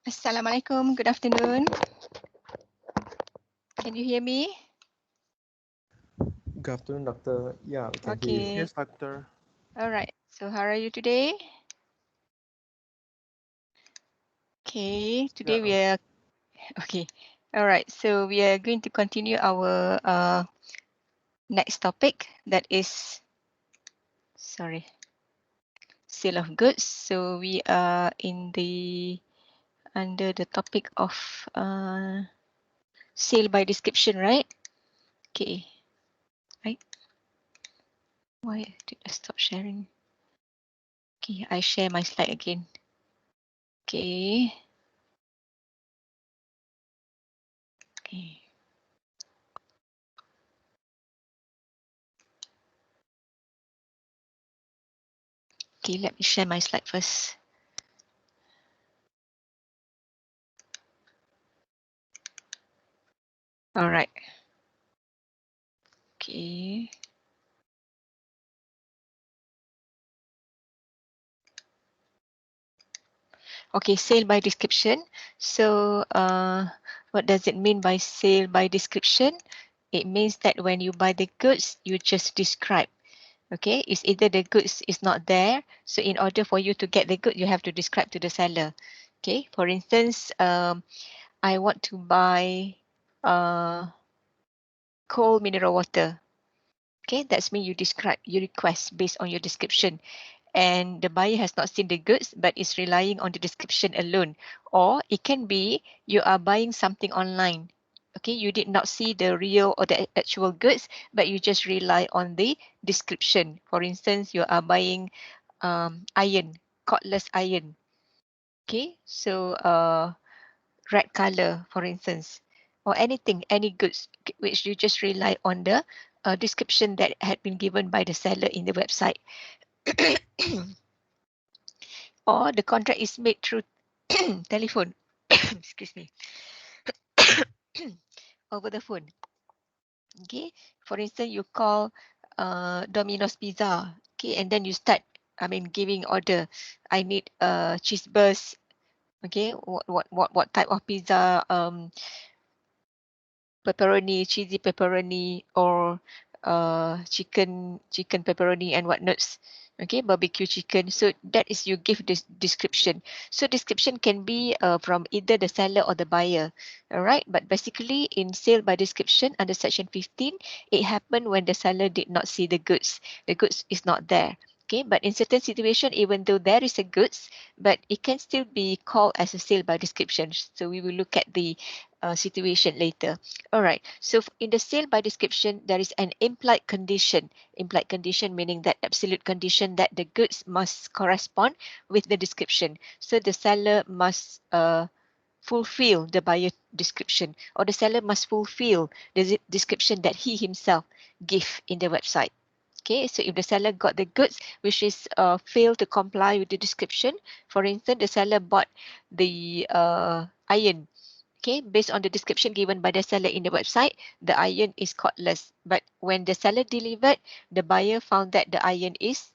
Assalamualaikum. Good afternoon. Can you hear me? Good afternoon, doctor. Yeah, we can hear you. Okay. Yes, doctor. All right. So how are you today? Okay. Yeah, Today we are okay. All right. So we are going to continue our next topic, that is sale of goods. So we are in the under the topic of sale by description, right? Okay. Right. Why did I stop sharing? Okay, I share my slide again. Okay. Okay. Okay, let me share my slide first. All right. Okay. Okay, sale by description. So what does it mean by sale by description? It means that when you buy the goods, you just describe. Okay, it's either the goods is not there. So in order for you to get the good, you have to describe to the seller. Okay, for instance, I want to buy cold mineral water. Okay, that's mean you describe, you request based on your description. And the buyer has not seen the goods but is relying on the description alone. Or it can be you are buying something online. Okay, you did not see the real or the actual goods, but you just rely on the description. For instance, you are buying iron, cordless iron. Okay, so red color, for instance, or anything, any goods, which you just rely on the description that had been given by the seller in the website. Or the contract is made through telephone. Excuse me. Over the phone. Okay. For instance, you call Domino's Pizza. Okay, and then you start, giving order. I need cheese burst. Okay, what type of pizza? Pepperoni, cheesy pepperoni, or chicken pepperoni and whatnots. Okay, barbecue chicken. So that is you give this description. So description can be from either the seller or the buyer. All right, but basically in sale by description under section 15, it happened when the seller did not see the goods. The goods is not there. Okay, but in certain situation, even though there is a goods, but it can still be called as a sale by description. So we will look at the situation later. All right. So in the sale by description, there is an implied condition. Implied condition meaning that absolute condition that the goods must correspond with the description. So the seller must fulfill the buyer description, or the seller must fulfill the description that he himself give in the website. Okay, so if the seller got the goods which is failed to comply with the description, for instance, the seller bought the iron. Okay, based on the description given by the seller in the website, the iron is cordless. But when the seller delivered, the buyer found that the iron is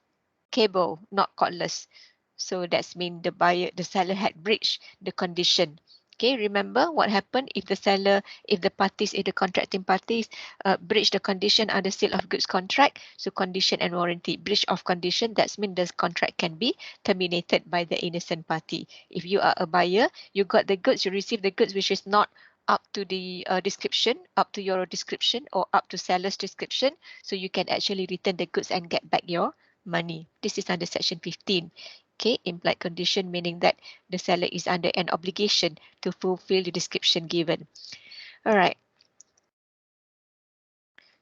cable, not cordless. So that's mean the seller had breached the condition. Okay, remember what happened if the seller, if the contracting parties breach the condition under sale of goods contract. So condition and warranty, breach of condition, that's mean the contract can be terminated by the innocent party. If you are a buyer, you got the goods, you receive the goods which is not up to the description, up to your description or up to seller's description. So you can actually return the goods and get back your money. This is under section 15. Okay, implied condition meaning that the seller is under an obligation to fulfill the description given. All right.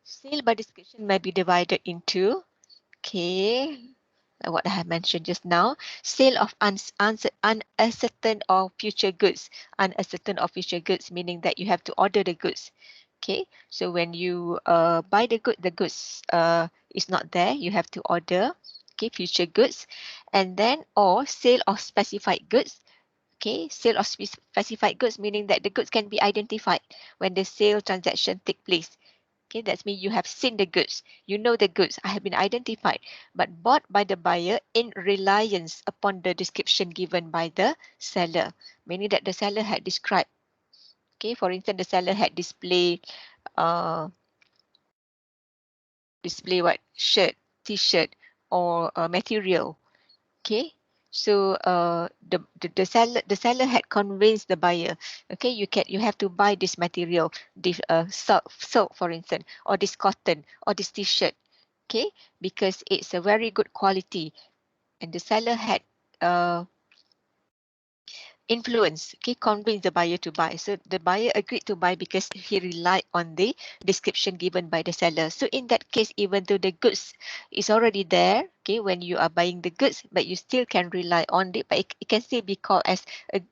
Sale by description may be divided into, okay, what I have mentioned just now, sale of uncertain or future goods. Uncertain or future goods meaning that you have to order the goods. Okay, so when you buy the goods is not there, you have to order. Okay, future goods. And then, or sale of specified goods. Okay, sale of specified goods meaning that the goods can be identified when the sale transaction take place. Okay, that's mean you have seen the goods. You know the goods have been identified, but bought by the buyer in reliance upon the description given by the seller, meaning that the seller had described. Okay, for instance, the seller had uh, display what? Shirt, t-shirt, or material. Okay, so the seller had convinced the buyer. Okay, you have to buy this material, this silk for instance, or this cotton, or this t-shirt. Okay, because it's a very good quality, and the seller had uh, influence, okay, convince the buyer to buy. So the buyer agreed to buy because he relied on the description given by the seller. So in that case, even though the goods is already there, okay, when you are buying the goods, but you still can rely on it, but it can still be called as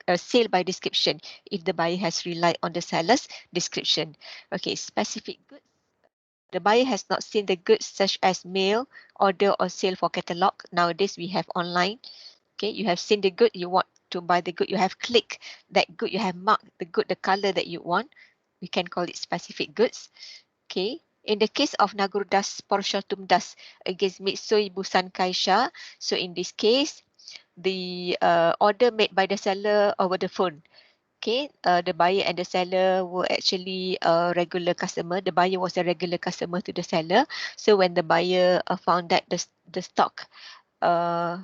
a sale by description if the buyer has relied on the seller's description. Okay, specific goods. The buyer has not seen the goods such as mail, order or sale for catalog. Nowadays we have online. Okay, you have seen the good, you want to buy the good, you have clicked that good, you have marked the good, the color that you want. We can call it specific goods. Okay, in the case of Nagurdas Poroshatumdas against Mitsui Busan Kaisha, so in this case, the order made by the seller over the phone. Okay, the buyer and the seller were actually a regular customer. The buyer was a regular customer to the seller. So when the buyer found that the stock uh,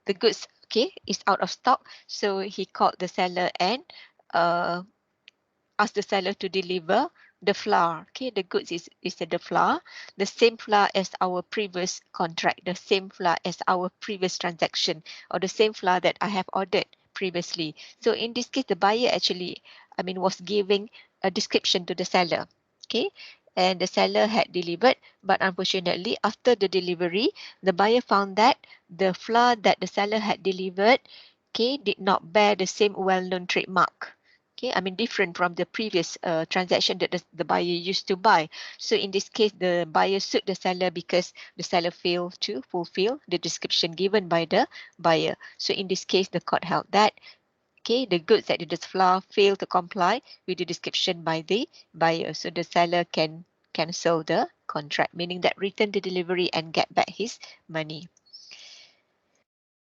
the goods, okay, is out of stock, so he called the seller and uh, asked the seller to deliver the flour. Okay, the goods is the flour, the same flour as our previous contract, the same flour as our previous transaction, or the same flour that I have ordered previously. So in this case, the buyer actually, was giving a description to the seller. Okay, and the seller had delivered, but unfortunately, after the delivery, the buyer found that the flour that the seller had delivered, okay, did not bear the same well-known trademark. Okay, different from the previous transaction that the buyer used to buy. So in this case, the buyer sued the seller because the seller failed to fulfill the description given by the buyer. So in this case, the court held that, okay, the goods that the flour failed to comply with the description by the buyer. So the seller can cancel the contract, meaning that return the delivery and get back his money.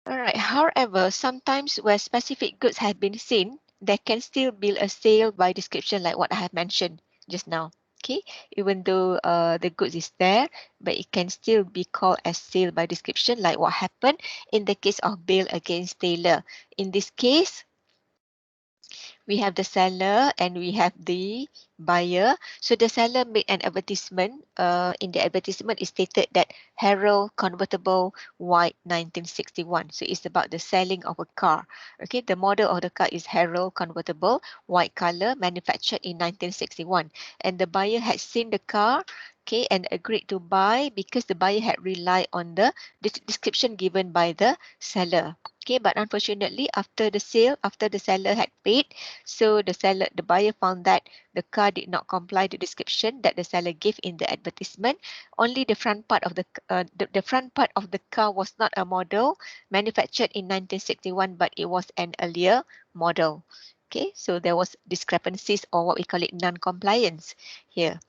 All right. However, sometimes where specific goods have been seen, there can still be a sale by description, like what I have mentioned just now. Okay, even though the goods is there, but it can still be called as sale by description, like what happened in the case of Bale against Taylor. In this case, we have the seller and we have the buyer. So the seller made an advertisement. In the advertisement, it stated that Herald convertible white 1961. So it's about the selling of a car. Okay, the model of the car is Herald convertible white color, manufactured in 1961. And the buyer had seen the car, okay, and agreed to buy because the buyer had relied on the description given by the seller. Okay, but unfortunately, after the sale, after the seller had paid, so the buyer found that the car did not comply to the description that the seller gave in the advertisement. Only the front part of the front part of the car was not a model manufactured in 1961, but it was an earlier model. Okay, so there was discrepancies, or what we call it non-compliance here.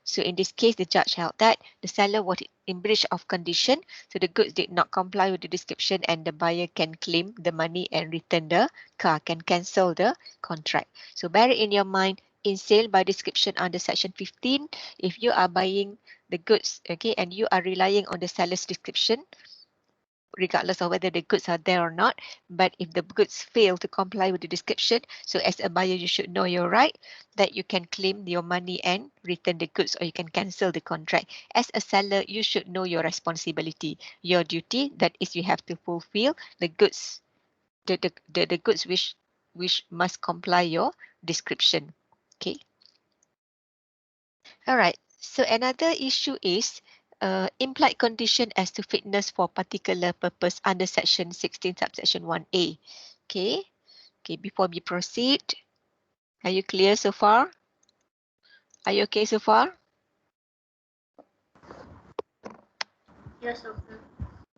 So in this case, the judge held that the seller was in breach of condition, so the goods did not comply with the description, and the buyer can claim the money and return the car, can cancel the contract. So bear it in your mind, in sale by description under section 15, if you are buying the goods, okay, and you are relying on the seller's description, regardless of whether the goods are there or not. But if the goods fail to comply with the description, so as a buyer, you should know your right that you can claim your money and return the goods, or you can cancel the contract. As a seller, you should know your responsibility, your duty, that is you have to fulfill the goods, the goods which must comply your description. Okay. All right. So another issue is implied condition as to fitness for particular purpose under section 16 subsection 1A. Okay. Okay. Before we proceed, are you clear so far? Are you okay so far? Yes, doctor.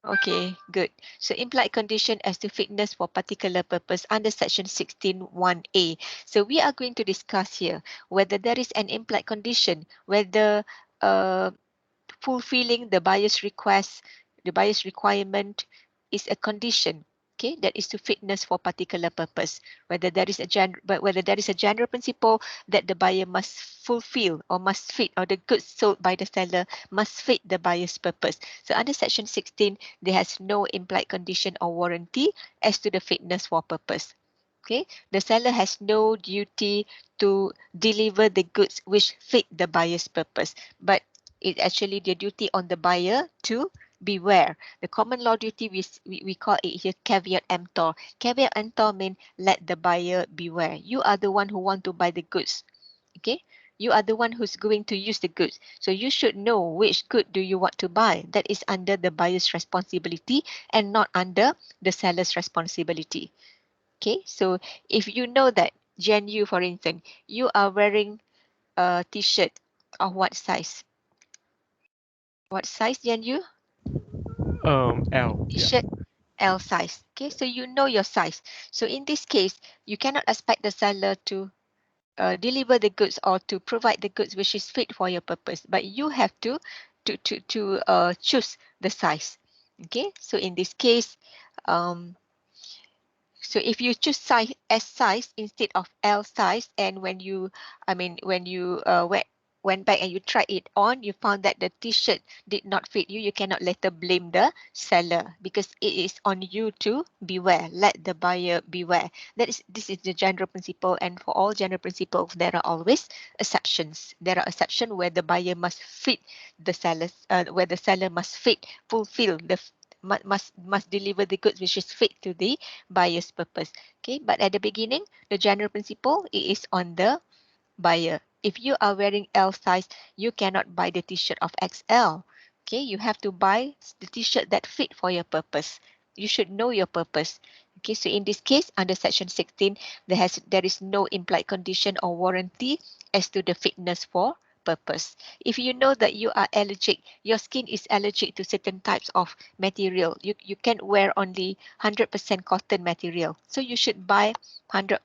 Okay, good. So implied condition as to fitness for particular purpose under section 16(1)(a). So we are going to discuss here whether there is an implied condition, whether fulfilling the buyer's request, the buyer's requirement is a condition. Okay, that is to fitness for particular purpose. Whether there is a general principle that the buyer must fulfill or must fit, or the goods sold by the seller must fit the buyer's purpose. So under section 16, there has no implied condition or warranty as to the fitness for purpose. Okay, the seller has no duty to deliver the goods which fit the buyer's purpose, but it's actually the duty on the buyer to beware. The common law duty, we call it here caveat emptor. Caveat emptor means let the buyer beware. You are the one who want to buy the goods. Okay, you are the one who's going to use the goods. So you should know which good do you want to buy. That is under the buyer's responsibility and not under the seller's responsibility. Okay, so if you know that, Jen, you for instance, you are wearing a t-shirt of what size? What size, Jen, you? L. Yeah. T-shirt L size. Okay, so you know your size. So in this case, you cannot expect the seller to deliver the goods or to provide the goods which is fit for your purpose, but you have to choose the size. Okay, so in this case, so if you choose size S size instead of L size, and when you, when you went back and you tried it on, you found that the t-shirt did not fit you, you cannot later blame the seller, because it is on you to beware. Let the buyer beware. This is the general principle, and for all general principles, there are always exceptions. There are exceptions where the buyer must fit the seller's, where the seller must fulfill the must deliver the goods which is fit to the buyer's purpose. Okay, but at the beginning, the general principle is on the buyer. If you are wearing L size, you cannot buy the t-shirt of XL. Okay, you have to buy the t-shirt that fit for your purpose. You should know your purpose. Okay, so in this case, under section 16, there is no implied condition or warranty as to the fitness for purpose. If you know that you are allergic, your skin is allergic to certain types of material, you can't wear only 100% cotton material. So you should buy 100%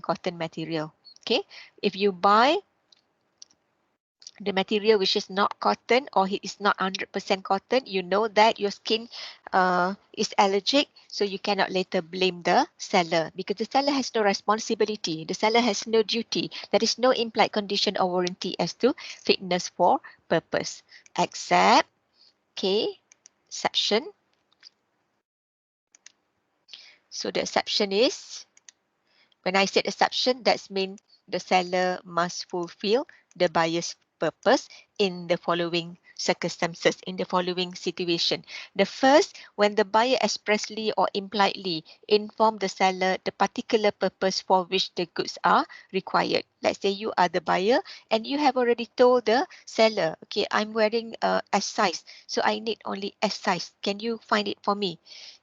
cotton material. Okay, if you buy the material which is not cotton, or it is not 100% cotton, you know that your skin is allergic, so you cannot later blame the seller, because the seller has no responsibility, the seller has no duty. There is no implied condition or warranty as to fitness for purpose, except, okay, exception. So the exception is, when I said exception, that means the seller must fulfill the buyer's purpose in the following circumstances, in the following situation. The first, when the buyer expressly or impliedly inform the seller the particular purpose for which the goods are required. Let's say you are the buyer and you have already told the seller, okay, I'm wearing S size, so I need only S size. Can you find it for me?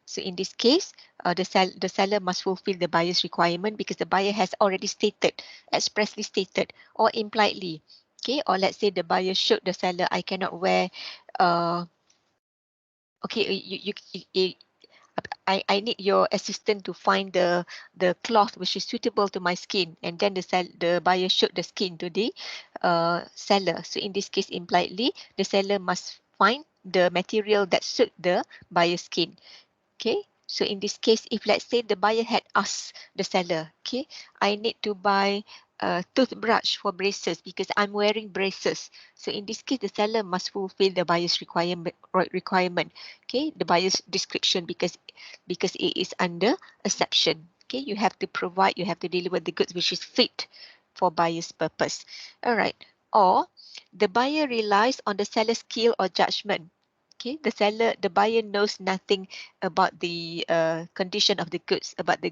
So in this case, the seller must fulfill the buyer's requirement, because the buyer has already stated, expressly stated, or impliedly. Okay, or let's say the buyer showed the seller, I cannot wear, okay, I need your assistant to find the cloth which is suitable to my skin, and then the buyer showed the skin to the seller. So in this case, impliedly, the seller must find the material that suit the buyer's skin. Okay, so in this case, if let's say the buyer had asked the seller, okay, I need to buy a toothbrush for braces because I'm wearing braces. So in this case, the seller must fulfill the buyer's requirement, okay, the buyer's description, because it is under exception. Okay, you have to provide, you have to deliver the goods which is fit for buyer's purpose. All right, or the buyer relies on the seller's skill or judgment. Okay, the buyer knows nothing about the condition of the goods, about the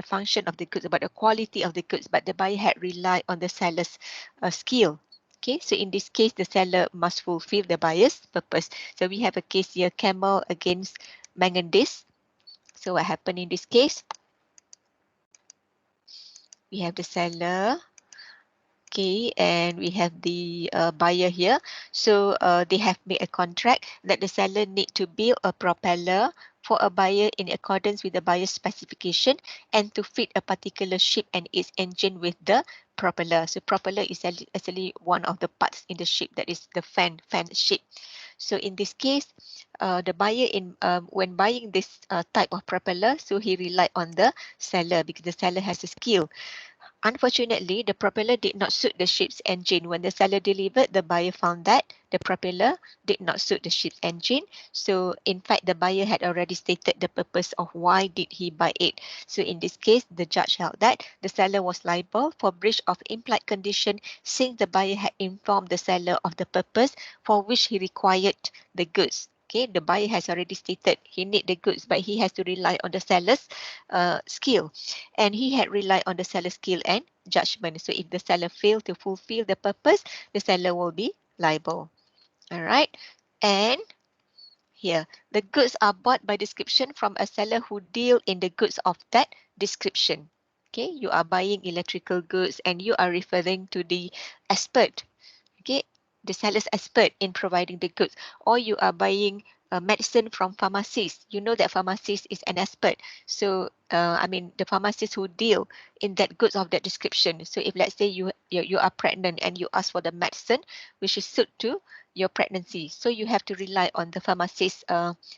function of the goods, about the quality of the goods, but the buyer had relied on the seller's skill. Okay, so in this case, the seller must fulfill the buyer's purpose. So we have a case here, Camel against Manganese. So what happened in this case? We have the seller, okay, and we have the buyer here. So they have made a contract that the seller need to build a propeller for a buyer in accordance with the buyer's specification and to fit a particular ship and its engine with the propeller. So propeller is actually one of the parts in the ship, that is the fan shape. So in this case, the buyer when buying this type of propeller, so he relied on the seller because the seller has a skill. Unfortunately, the propeller did not suit the ship's engine. When the seller delivered, the buyer found that the propeller did not suit the ship's engine. So, in fact, the buyer had already stated the purpose of why did he buy it. So, in this case, the judge held that the seller was liable for breach of implied condition since the buyer had informed the seller of the purpose for which he required the goods. Okay, the buyer has already stated he need the goods, but he has to rely on the seller's skill, and he had relied on the seller's skill and judgment. So if the seller failed to fulfill the purpose, the seller will be liable. All right, and here the goods are bought by description from a seller who deal in the goods of that description. Okay, you are buying electrical goods and you are referring to the expert. Okay, the seller's expert in providing the goods, or you are buying medicine from pharmacist. You know that pharmacist is an expert. So, I mean, the pharmacist who deal in that goods of that description. So, if let's say you are pregnant and you ask for the medicine which is suit to your pregnancy, so you have to rely on the pharmacist's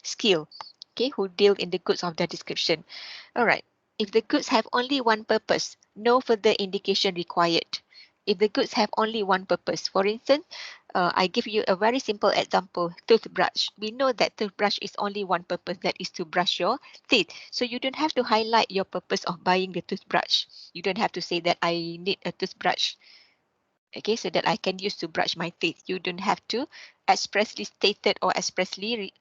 skill. Okay, who deal in the goods of that description. All right. If the goods have only one purpose, no further indication required. If the goods have only one purpose, for instance, I give you a very simple example, toothbrush. We know that toothbrush is only one purpose, that is to brush your teeth. So you don't have to highlight your purpose of buying the toothbrush. You don't have to say that I need a toothbrush. Okay, so that I can use to brush my teeth. You don't have to expressly state it or expressly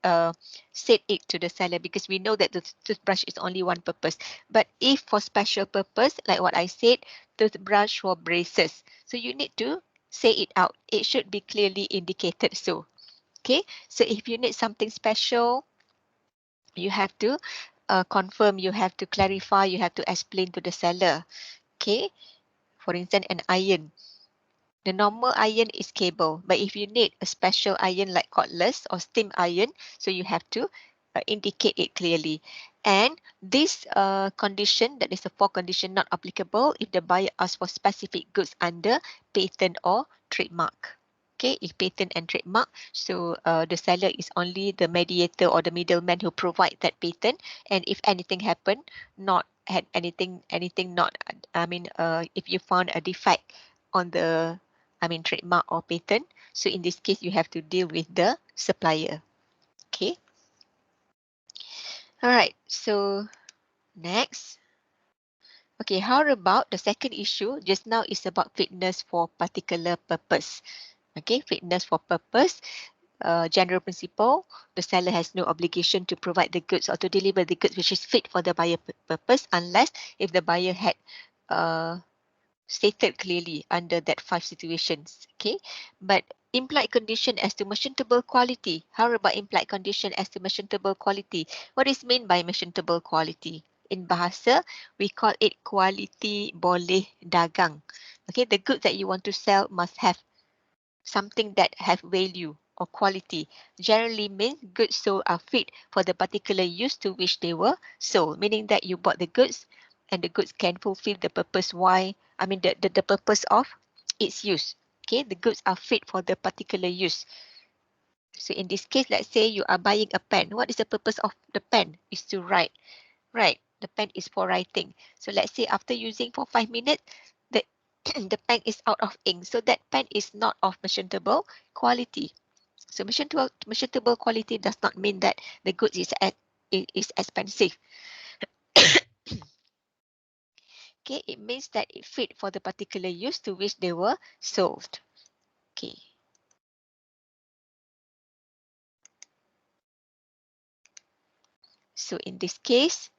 said it to the seller, because we know that the toothbrush is only one purpose. But if for special purpose, like what I said, toothbrush for braces, so you need to say it out. It should be clearly indicated so. Okay, so if you need something special, you have to confirm, you have to clarify, you have to explain to the seller. Okay, for instance, an iron. The normal iron is cable, but if you need a special iron like cordless or steam iron, so you have to indicate it clearly. And this condition, that is the fourth condition, not applicable if the buyer asks for specific goods under patent or trademark. Okay, if patent and trademark, so the seller is only the mediator or the middleman who provide that patent. And if anything happen, not had anything not, I mean, if you found a defect on the, I mean, trademark or patent, so in this case, you have to deal with the supplier. Okay. All right. So next. Okay, how about the second issue? Just now is about fitness for particular purpose. Okay, fitness for purpose. General principle, the seller has no obligation to provide the goods or to deliver the goods which is fit for the buyer purpose unless if the buyer had stated clearly under that 5 situations. Okay, but implied condition as to merchantable quality. How about implied condition as to merchantable quality? What is meant by merchantable quality? In bahasa, we call it kualiti boleh dagang. Okay, the goods that you want to sell must have something that have value or quality. Generally means goods sold are fit for the particular use to which they were sold, meaning that you bought the goods and the goods can fulfill the purpose why, I mean the purpose of its use. Okay, the goods are fit for the particular use. So in this case, let's say you are buying a pen. What is the purpose of the pen? Is to write. Right, the pen is for writing. So let's say after using for 5 minutes, the the pen is out of ink. So that pen is not of merchantable quality. So merchantable quality does not mean that the goods is expensive. Okay, it means that it fit for the particular use to which they were sold. Okay. So in this case,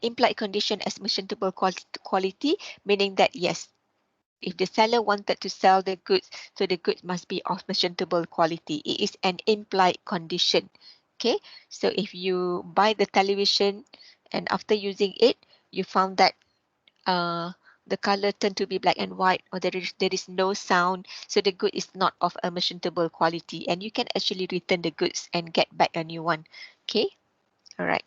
implied condition as merchantable quality, meaning that yes, if the seller wanted to sell the goods, so the goods must be of merchantable quality. It is an implied condition. Okay, so if you buy the television and after using it, you found that the color turned to be black and white, or there is no sound, so the good is not of a merchantable quality, and you can actually return the goods and get back a new one. Okay, all right.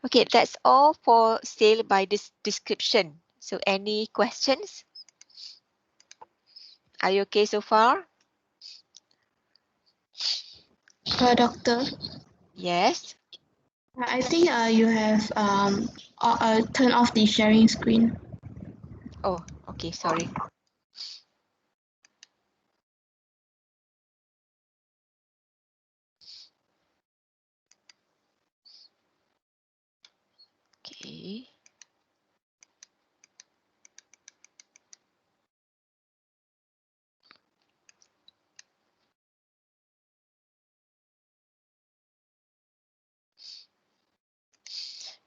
Okay, that's all for sale by this description. So any questions? Are you okay so far? Doctor, Yes. I think you have turned off the sharing screen. Oh, okay, sorry. Okay.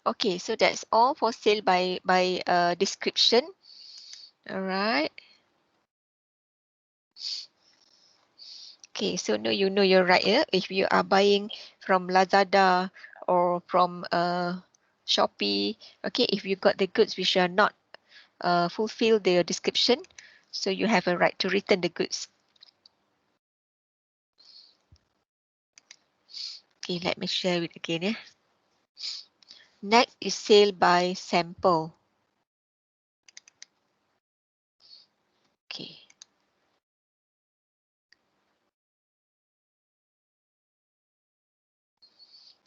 Okay, so that's all for sale by description. All right. Okay, so now you know you're right. If you are buying from Lazada or from Shopee, okay, if you got the goods which are not fulfill their description, so you have a right to return the goods. Okay, let me share it again. Yeah. Next is sale by sample. Okay.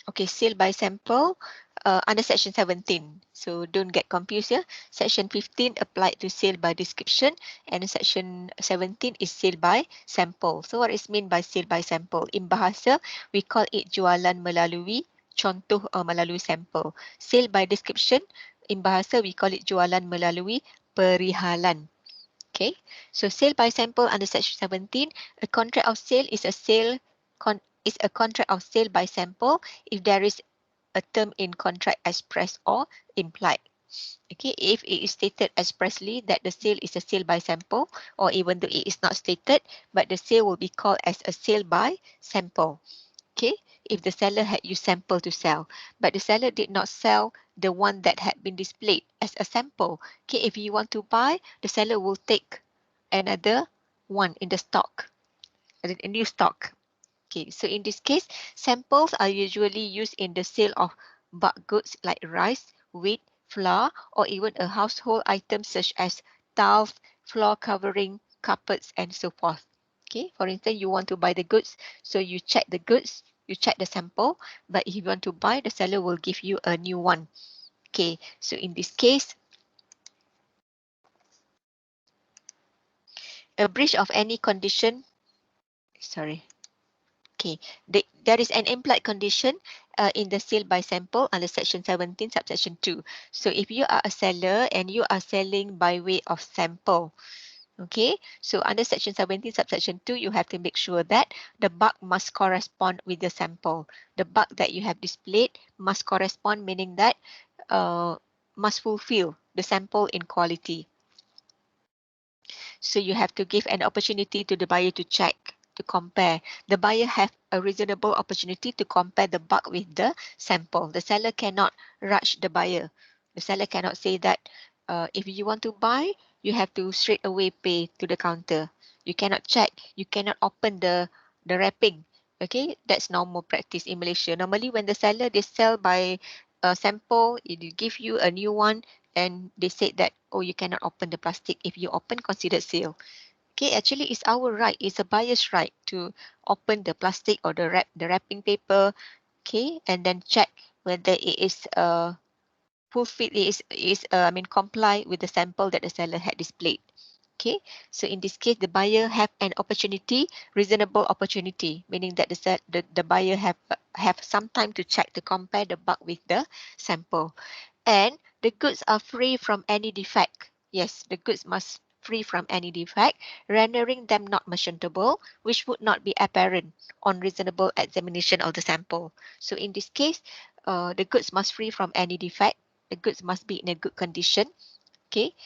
Okay, sale by sample under section 17. So don't get confused here. Section 15 applied to sale by description and section 17 is sale by sample. So what is mean by sale by sample? In bahasa, we call it jualan melalui contoh melalui sampel. Sale by description, in bahasa we call it jualan melalui perihalan. Okay, so sale by sample under section 17, a contract of sale is a contract of sale by sample if there is a term in contract express or implied. Okay, if it is stated expressly that the sale is a sale by sample, or even though it is not stated, but the sale will be called as a sale by sample. Okay, if the seller had used sample to sell, but the seller did not sell the one that had been displayed as a sample. Okay, if you want to buy, the seller will take another one in the stock, a new stock. Okay, so in this case, samples are usually used in the sale of bulk goods like rice, wheat, flour, or even a household item such as tiles, floor covering, carpets, and so forth. Okay, for instance, you want to buy the goods, so you check the goods, you check the sample, but if you want to buy, the seller will give you a new one. Okay, so in this case, a breach of any condition, sorry. Okay, there is an implied condition in the sale by sample under section 17 subsection 2. So if you are a seller and you are selling by way of sample, okay, so under section 17 subsection 2, you have to make sure that the bulk must correspond with the sample. The bulk that you have displayed must correspond, meaning that must fulfill the sample in quality. So you have to give an opportunity to the buyer to check, to compare. The buyer have a reasonable opportunity to compare the bulk with the sample. The seller cannot rush the buyer. The seller cannot say that if you want to buy, you have to straight away pay to the counter. You cannot check. You cannot open the wrapping. Okay, that's normal practice in Malaysia. Normally, when the seller they sell by sample, they give you a new one, and they said that, oh, you cannot open the plastic. If you open, considered sale. Okay, actually it's our right, it's a buyer's right to open the plastic or the wrapping paper, okay, and then check whether it is fulfill is I mean comply with the sample that the seller had displayed. Okay, so in this case the buyer have an opportunity, reasonable opportunity, meaning that the buyer have some time to check, to compare the bulk with the sample. And the goods are free from any defect. Yes, the goods must free from any defect, rendering them not merchantable, which would not be apparent on reasonable examination of the sample. So in this case, the goods must free from any defect. The goods must be in a good condition. Okay,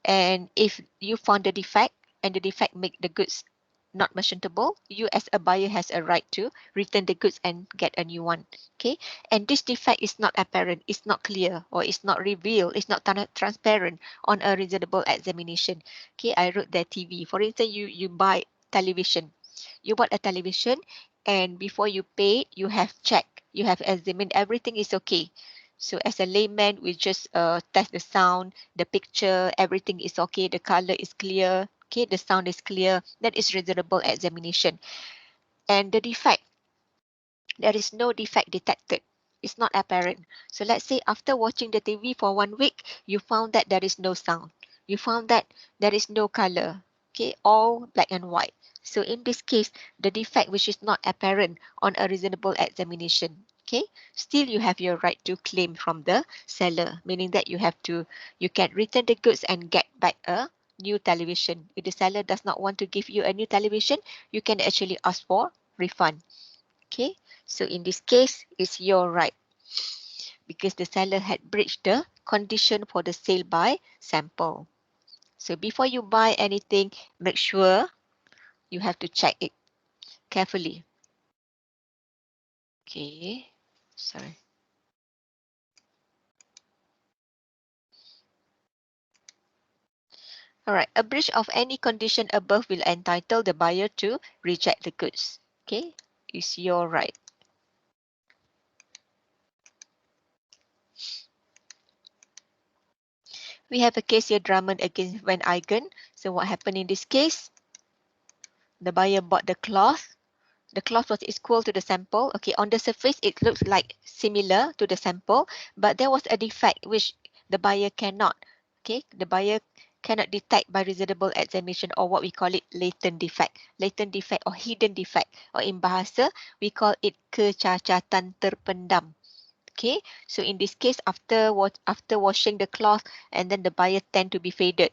and if you found the defect and the defect make the goods not merchantable, you as a buyer has a right to return the goods and get a new one. Okay, and this defect is not apparent, it's not clear, or it's not revealed, it's not transparent on a reasonable examination. Okay, I wrote there TV. For instance, you buy television. You bought a television, and before you pay, you have checked You have examined everything is okay. So as a layman, we just test the sound, the picture, everything is okay, the color is clear, okay, the sound is clear. That is reasonable examination. And the defect, there is no defect detected. It's not apparent. So let's say after watching the TV for 1 week, you found that there is no sound. You found that there is no color. Okay, all black and white. So in this case, the defect which is not apparent on a reasonable examination. Okay, still you have your right to claim from the seller, meaning that you can return the goods and get back a new television. If the seller does not want to give you a new television, you can actually ask for refund. Okay, so in this case, it's your right because the seller had breached the condition for the sale by sample. So before you buy anything, make sure you have to check it carefully. Okay, sorry. All right, a breach of any condition above will entitle the buyer to reject the goods. Okay, it's your right. We have a case here, Drummond against Van Eygen. So what happened in this case? The buyer bought the cloth. The cloth was equal to the sample. Okay, on the surface, it looks like similar to the sample, but there was a defect which the buyer cannot. Okay, the buyer cannot detect by reasonable examination, or what we call it latent defect. Latent defect or hidden defect, or in bahasa, we call it kecacatan terpendam. Okay, so in this case, after washing the cloth, and then the buyer tend to be faded.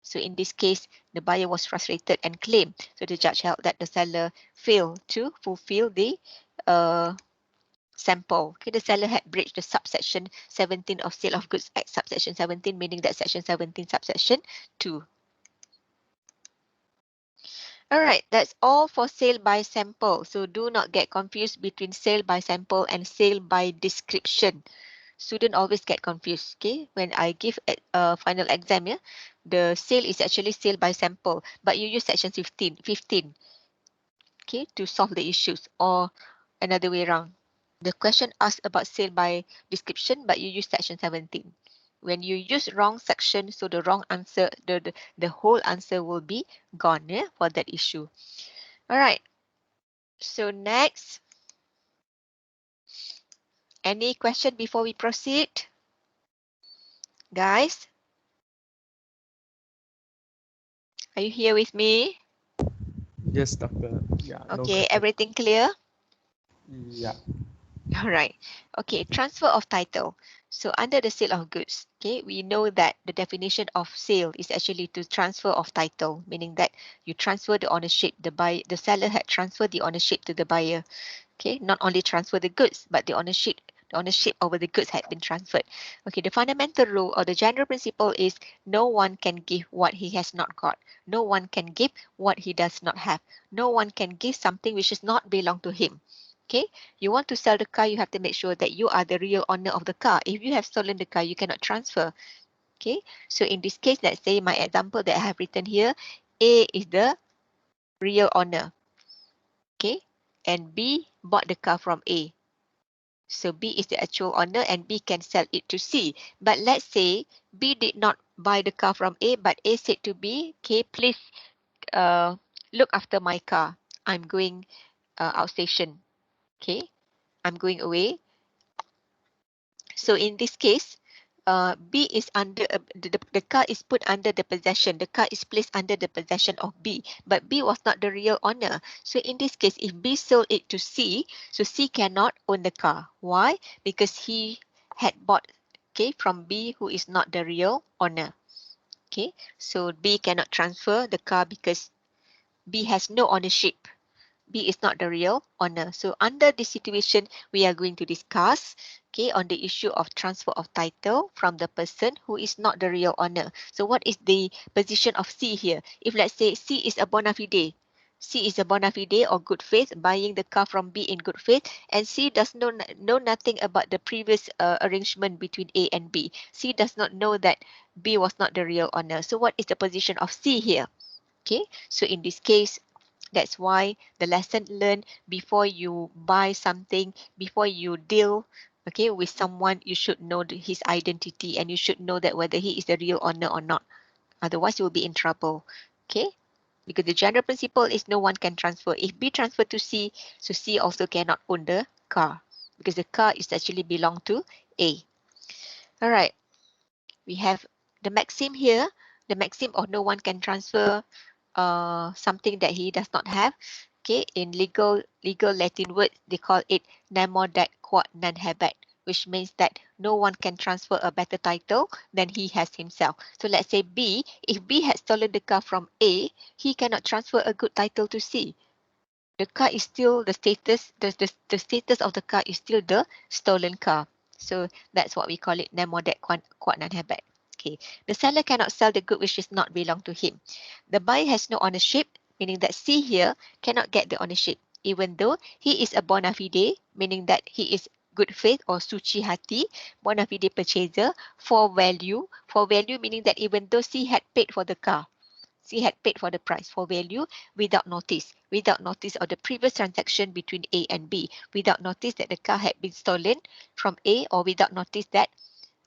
So in this case, the buyer was frustrated and claimed. So the judge held that the seller failed to fulfill the sample. Okay, the seller had breached the subsection 17 of Sale of Goods Act, subsection 17, meaning that section 17, subsection 2. All right, that's all for sale by sample. So do not get confused between sale by sample and sale by description. Student always get confused. Okay, when I give a final exam, yeah, the sale is actually sale by sample, but you use section 15, okay, to solve the issues, or another way around. The question asks about sale by description, but you use section 17. When you use wrong section, so the wrong answer, the whole answer will be gone, yeah, for that issue. All right. So next, any question before we proceed, guys? Are you here with me? Yes, doctor. Yeah, no Okay, question. everything clear? Yeah. All right. Okay, transfer of title. So under the sale of goods, okay, we know that the definition of sale is actually to transfer of title, meaning that you transfer the ownership. The seller had transferred the ownership to the buyer. Okay, not only transfer the goods, but the ownership over the goods had been transferred. Okay, the fundamental rule or the general principle is no one can give what he has not got. No one can give what he does not have. No one can give something which does not belong to him. Okay, you want to sell the car, you have to make sure that you are the real owner of the car. If you have stolen the car, you cannot transfer. Okay, so in this case, let's say my example that I have written here, A is the real owner. Okay, and B bought the car from A. So B is the actual owner and B can sell it to C. But let's say B did not buy the car from A, but A said to B, okay, please uh, look after my car. I'm going outstation. Okay, I'm going away. So in this case, B is under the car is put under the possession. The car is placed under the possession of B, but B was not the real owner. So in this case, if B sold it to C, so C cannot own the car. Why? Because he had bought, okay, from B, who is not the real owner. Okay, so B cannot transfer the car because B has no ownership. B is not the real owner. So under this situation, we are going to discuss, okay, on the issue of transfer of title from the person who is not the real owner. So what is the position of C here? If let's say C is a bona fide, C is a bona fide or good faith, buying the car from B in good faith, and C does know nothing about the previous arrangement between A and B. C does not know that B was not the real owner. So what is the position of C here? Okay, so in this case, That's why the lesson learned before you buy something, before you deal, okay, with someone, you should know his identity and you should know that whether he is the real owner or not. Otherwise, you will be in trouble. Okay? Because the general principle is no one can transfer. If B transfer to C, so C also cannot own the car because the car is actually belong to A. All right. We have the maxim here. The maxim of no one can transfer something that he does not have. Okay, in legal Latin word, they call it nemo dat quod non habet, which means that no one can transfer a better title than he has himself. So let's say B, if B had stolen the car from A, he cannot transfer a good title to C. The car is still the status, the status of the car is still the stolen car. So that's what we call it nemo dat quod non habet. Okay, the seller cannot sell the good which does not belong to him. The buyer has no ownership, meaning that C here cannot get the ownership, even though he is a bona fide, meaning that he is good faith or suci hati, bona fide purchaser for value. For value meaning that even though C had paid for the car, C had paid for the price for value without notice of the previous transaction between A and B, without notice that the car had been stolen from A, or without notice that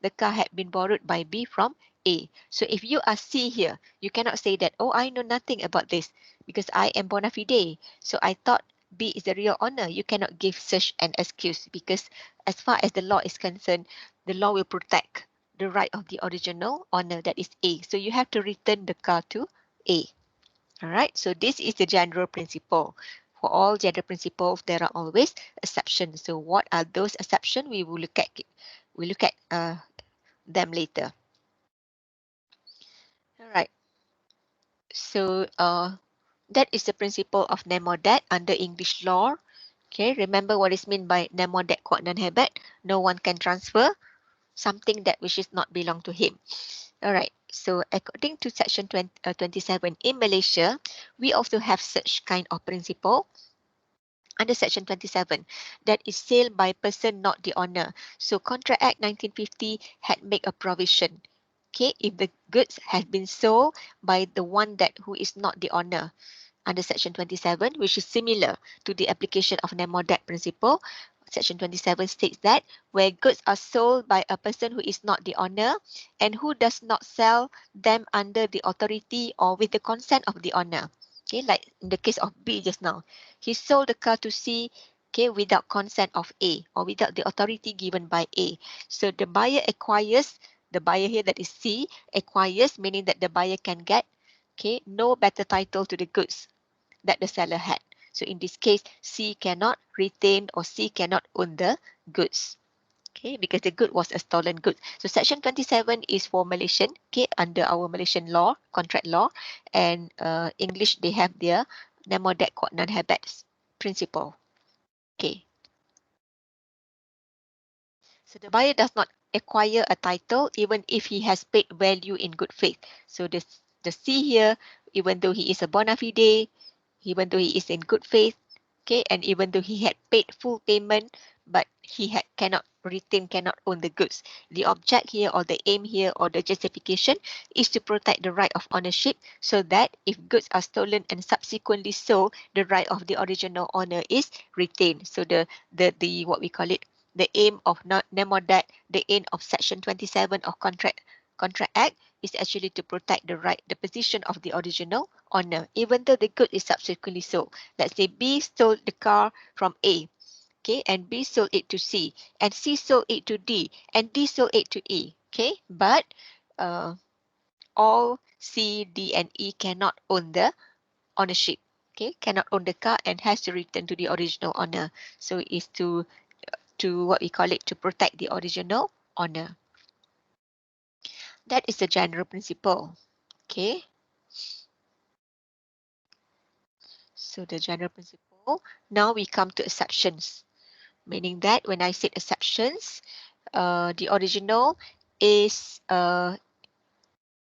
the car had been borrowed by B from A. So if you are C here, you cannot say that, oh, I know nothing about this because I am bona fide. So I thought B is the real owner. You cannot give such an excuse because as far as the law is concerned, the law will protect the right of the original owner, that is A. So you have to return the car to A. All right, so this is the general principle. For all general principles, there are always exceptions. So what are those exceptions? We will look at them later. All right. So that is the principle of nemo dat under English law. Okay, remember what is meant by nemo dat quod non habet. No one can transfer something that which is not belong to him. All right. So according to section 27 in Malaysia, we also have such kind of principle under section 27, that is sale by person not the owner. So Contract Act 1950 had made a provision. Okay, if the goods have been sold by the one that who is not the owner under section 27, which is similar to the application of nemo dat principle. Section 27 states that where goods are sold by a person who is not the owner and who does not sell them under the authority or with the consent of the owner. Okay, like in the case of B just now, he sold the car to C, okay, without consent of A or without the authority given by A. So the buyer acquires, the buyer here that is C acquires, meaning that the buyer can get, okay, no better title to the goods that the seller had. So in this case, C cannot retain or C cannot own the goods. Okay, because the good was a stolen good. So section 27 is for Malaysian, okay, under our Malaysian law, contract law, and English, they have their nemo dat quod non habet principle. Okay. So the buyer does not acquire a title even if he has paid value in good faith. So the C here, even though he is a bona fide, even though he is in good faith, okay, and even though he had paid full payment, but he cannot retain, cannot own the goods. The object here or the aim here or the justification is to protect the right of ownership so that if goods are stolen and subsequently sold, the right of the original owner is retained. So the what we call it, the aim of nemo dat, the aim of section 27 of Contract Act is actually to protect the right, the position of the original owner, even though the good is subsequently sold. Let's say B stole the car from A, okay, and B sold it to C, and C sold it to D, and D sold it to E, okay, but all C, D, and E cannot own the ownership, okay, cannot own the car and has to return to the original owner. So it's to what we call it, to protect the original owner. That is the general principle. Okay. So the general principle. Now we come to exceptions, meaning that when I said exceptions, the original is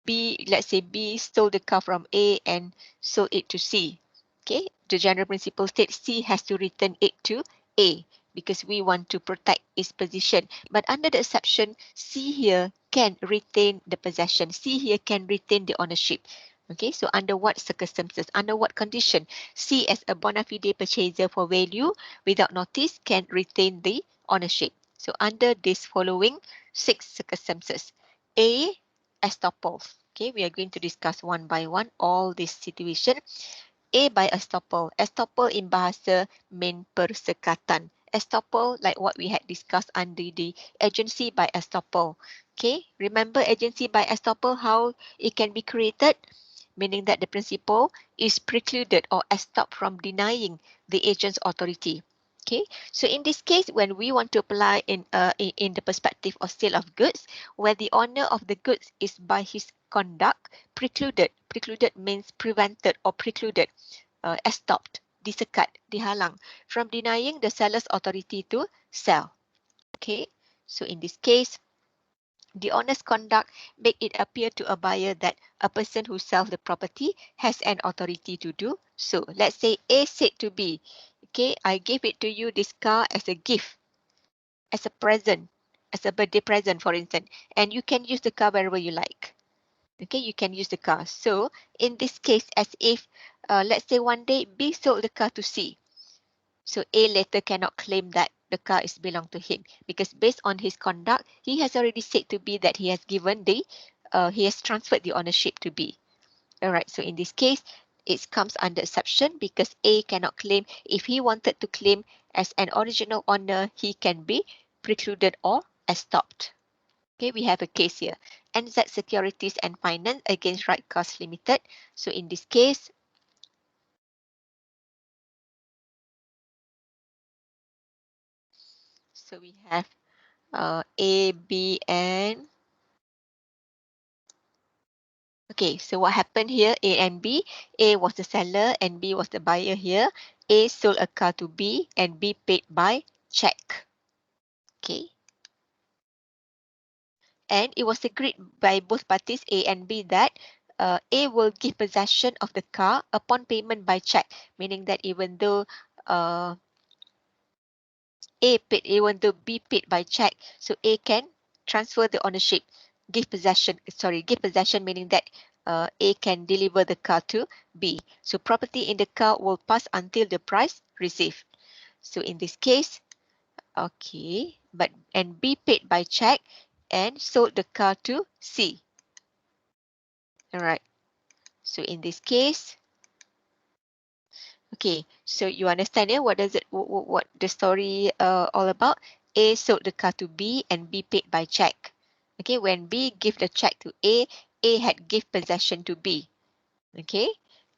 B. Let's say B stole the car from A and sold it to C. Okay. The general principle states C has to return it to A, because we want to protect its position. But under the exception, C here can retain the possession. C here can retain the ownership. Okay, so under what circumstances, under what condition, C as a bona fide purchaser for value without notice can retain the ownership. So under this following 6 circumstances. A, estoppel. Okay, we are going to discuss one by one all this situation. A by estoppel. Estoppel in bahasa main persekatan. Estoppel like what we had discussed under the agency by estoppel. Okay, remember agency by estoppel, how it can be created? Meaning that the principal is precluded or estopped from denying the agent's authority. Okay, so in this case, when we want to apply in the perspective of sale of goods, where the owner of the goods is by his conduct precluded. Precluded means prevented or precluded, estopped, disekat, dihalang from denying the seller's authority to sell. Okay, so in this case, the owner's conduct make it appear to a buyer that a person who sells the property has an authority to do so. Let's say A said to B, okay, I gave it to you, this car, as a gift, as a present, as a birthday present, for instance, and you can use the car wherever you like. Okay, you can use the car. So in this case, as if, let's say one day B sold the car to C. So A later cannot claim that the car is belong to him because based on his conduct, he has already said to B that he has given he has transferred the ownership to B. All right. So in this case, it comes under exception because A cannot claim. If he wanted to claim as an original owner, he can be precluded or estopped. Okay, we have a case here. NZ Securities and Finance against Right Cars Limited. So in this case, so we have A, B, and okay, so what happened here, A and B? A was the seller and B was the buyer here. A sold a car to B and B paid by check. Okay. And it was agreed by both parties, A and B, that A will give possession of the car upon payment by check, meaning that even though even though B paid by check, so A can transfer the ownership, give possession meaning that A can deliver the car to B. So property in the car will pass until the price received. So in this case, okay, and B paid by check and sold the car to C. All right. So in this case, okay, so you understand what does it what the story all about? A sold the car to B and B paid by check. Okay, when B gave the check to A had give possession to B. Okay,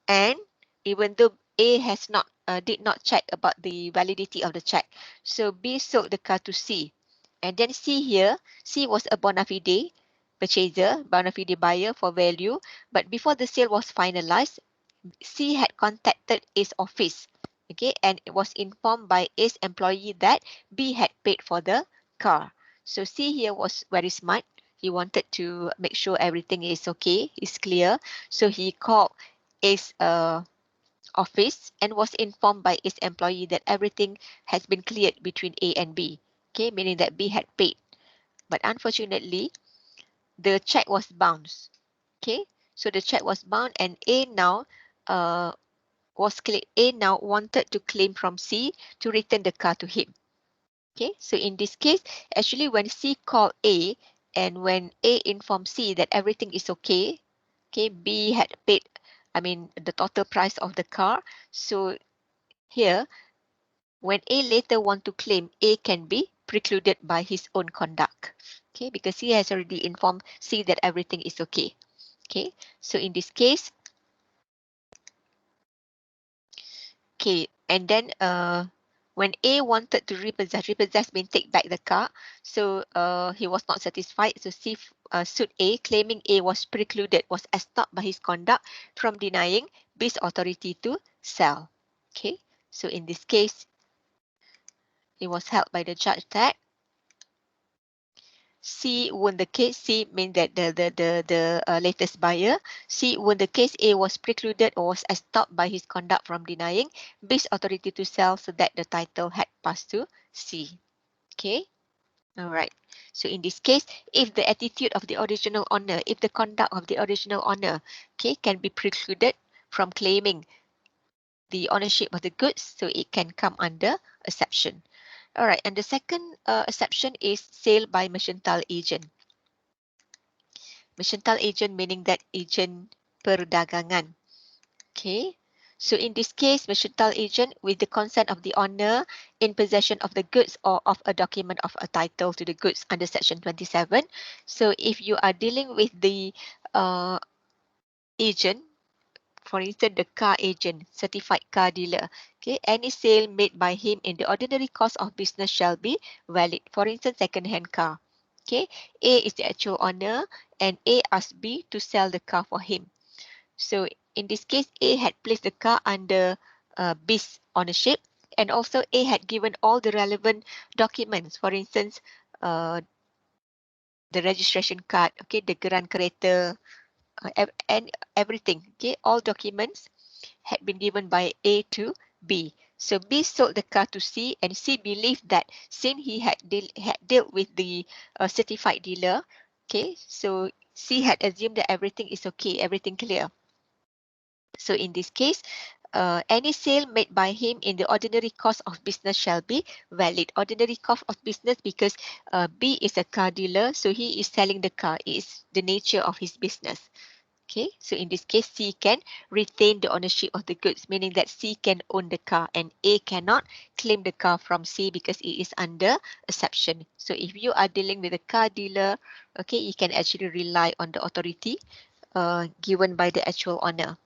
and even though A has not did not check about the validity of the check, so B sold the car to C, and then C here, C was a bona fide purchaser, bona fide buyer for value, but before the sale was finalized, C had contacted A's office, okay, and it was informed by A's employee that B had paid for the car. So C here was very smart. He wanted to make sure everything is okay, is clear. So he called A's office and was informed by A's employee that everything has been cleared between A and B, okay, meaning that B had paid. But unfortunately, the check was bounced. Okay, so the check was bound and A now uh, A now wanted to claim from C to return the car to him. Okay, so in this case, actually when C called A and when A informed C that everything is okay, okay, B had paid, the total price of the car. So here, when A later want to claim, A can be precluded by his own conduct. Okay, because he has already informed C that everything is okay. Okay, so in this case, okay, and then when A wanted to repossess means take back the car. So he was not satisfied. So C sued A, claiming A was precluded, was estopped by his conduct from denying B's authority to sell. Okay, so in this case, it was held by the judge that C won the case. C means that the latest buyer. C won the case. A was precluded or was stopped by his conduct from denying B's authority to sell, so that the title had passed to C. Okay. All right. So in this case, if the attitude of the original owner, if the conduct of the original owner, okay, can be precluded from claiming the ownership of the goods, so it can come under exception. All right. And the second exception is sale by mercantile agent. Mercantile agent meaning that agent perdagangan. Okay. So in this case, mercantile agent with the consent of the owner in possession of the goods or of a document of a title to the goods under section 27. So if you are dealing with the agent, for instance, the car agent, certified car dealer, okay, any sale made by him in the ordinary course of business shall be valid. For instance, second-hand car. Okay, A is the actual owner and A asked B to sell the car for him. So in this case, A had placed the car under B's ownership, and also A had given all the relevant documents. For instance, the registration card, okay, the geran kereta, and everything. Okay, all documents had been given by A to B. So B sold the car to C, and C believed that since he had dealt with the certified dealer, okay, so C had assumed that everything is okay, everything clear. So in this case, any sale made by him in the ordinary course of business shall be valid. Ordinary course of business because B is a car dealer, so he is selling the car. It is the nature of his business. Okay, so in this case, C can retain the ownership of the goods, meaning that C can own the car and A cannot claim the car from C because it is under exception. So if you are dealing with a car dealer, okay, you can actually rely on the authority given by the actual owner.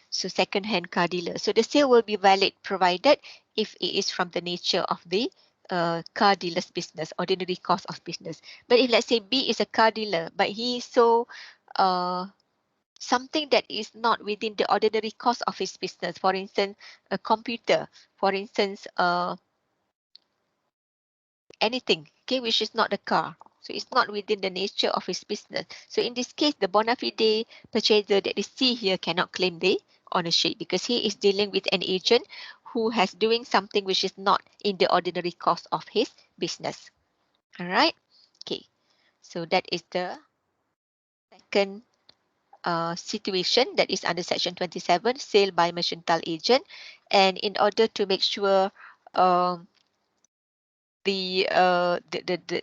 So second-hand car dealer. So the sale will be valid provided if it is from the nature of the car dealer's business, ordinary course of business. But if let's say B is a car dealer, but he sold something that is not within the ordinary course of his business, for instance, a computer, for instance, anything, okay, which is not a car. So it's not within the nature of his business. So in this case, the bona fide purchaser that is C here cannot claim the ownership because he is dealing with an agent who has doing something which is not in the ordinary course of his business. All right. Okay. So that is the second situation that is under section 27, sale by mercantile agent. And in order to make sure um, the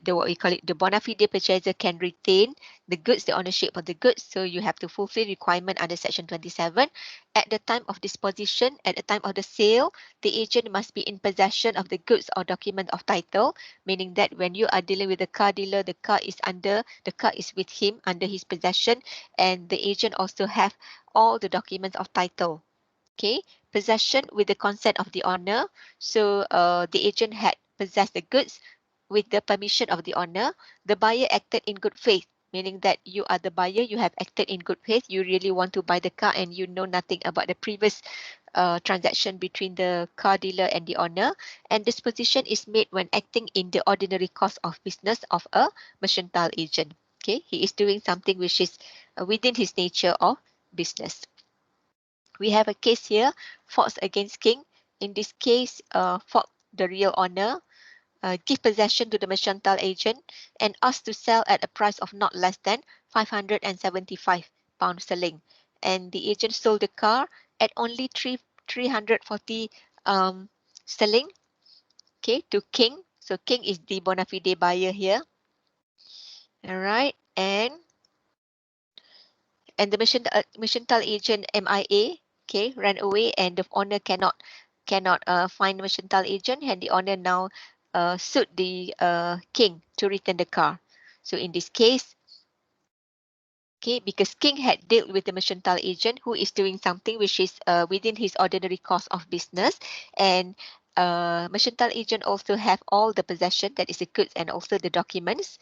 what we call it, the bona fide purchaser can retain the goods, the ownership of the goods. So you have to fulfill requirement under section 27. At the time of disposition, at the time of the sale, the agent must be in possession of the goods or document of title, meaning that when you are dealing with the car dealer, the car is with him under his possession, and the agent also have all the documents of title. Okay, possession with the consent of the owner. So the agent had possessed the goods with the permission of the owner. The buyer acted in good faith, meaning that you are the buyer, you have acted in good faith. You really want to buy the car and you know nothing about the previous transaction between the car dealer and the owner. And disposition is made when acting in the ordinary course of business of a mercantile agent. Okay, he is doing something which is within his nature of business. We have a case here, Fox against King. In this case, Fox, the real owner, give possession to the mercantile agent and asked to sell at a price of not less than £575 sterling. And the agent sold the car at only 340 sterling, okay, to King. So King is the bona fide buyer here. All right, and the mercantile agent MIA, okay, ran away, and the owner cannot find the mercantile agent, and the owner now sued the King to return the car. So in this case, okay, because King had dealt with the mercantile agent who is doing something which is within his ordinary course of business, and mercantile agent also have all the possession, that is the goods and also the documents.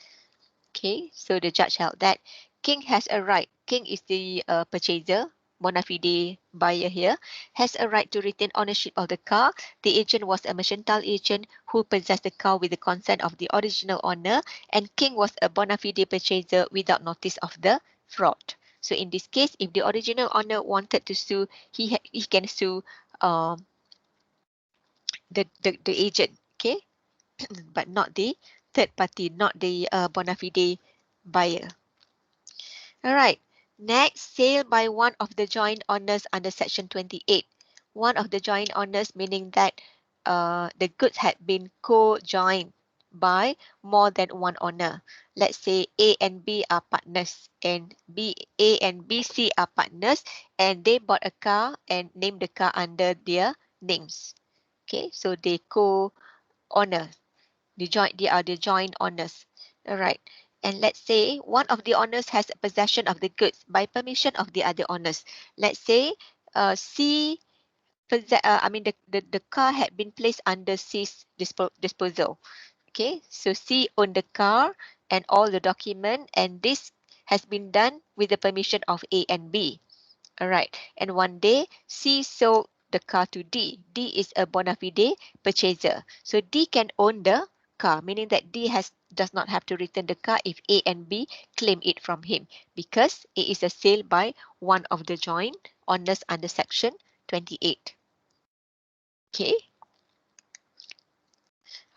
Okay, so the judge held that King has a right, King is the purchaser, bona fide buyer here, has a right to retain ownership of the car. The agent was a mercantile agent who possessed the car with the consent of the original owner, and King was a bona fide purchaser without notice of the fraud. So in this case, if the original owner wanted to sue, he can sue the agent, okay, but not the third party, not the bona fide buyer. All right. Next, sale by one of the joint owners under Section 28. One of the joint owners meaning that the goods had been co-joined by more than one owner. Let's say A and B are partners, and A and BC are partners, and they bought a car and named the car under their names. Okay, so they co-owner. They are the joint owners. All right. And let's say one of the owners has possession of the goods by permission of the other owners. Let's say C, the car had been placed under C's disposal. Okay, so C owned the car and all the document, and this has been done with the permission of A and B. All right. And one day, C sold the car to D. D is a bona fide purchaser. So D can own the car, meaning that does not have to return the car if A and B claim it from him, because it is a sale by one of the joint owners under Section 28. Okay.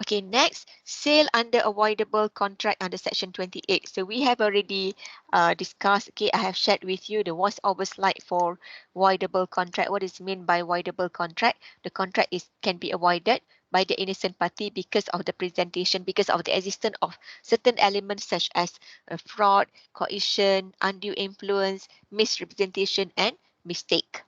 Okay, next, sale under avoidable contract under Section 28. So we have already discussed, okay, I have shared with you the voice-over slide for voidable contract. What is meant by voidable contract? The contract can be avoided by the innocent party because of the presentation, because of the existence of certain elements such as fraud, coercion, undue influence, misrepresentation, and mistake.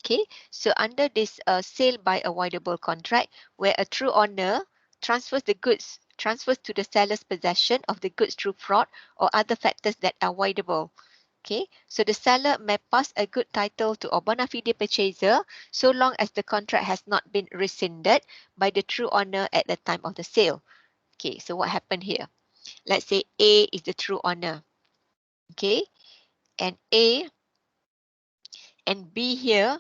Okay, so under this sale by avoidable contract, where a true owner transfers to the seller's possession of the goods through fraud or other factors that are avoidable. Okay, so the seller may pass a good title to a bona fide purchaser so long as the contract has not been rescinded by the true owner at the time of the sale. Okay, so what happened here? Let's say A is the true owner. Okay, and A and B here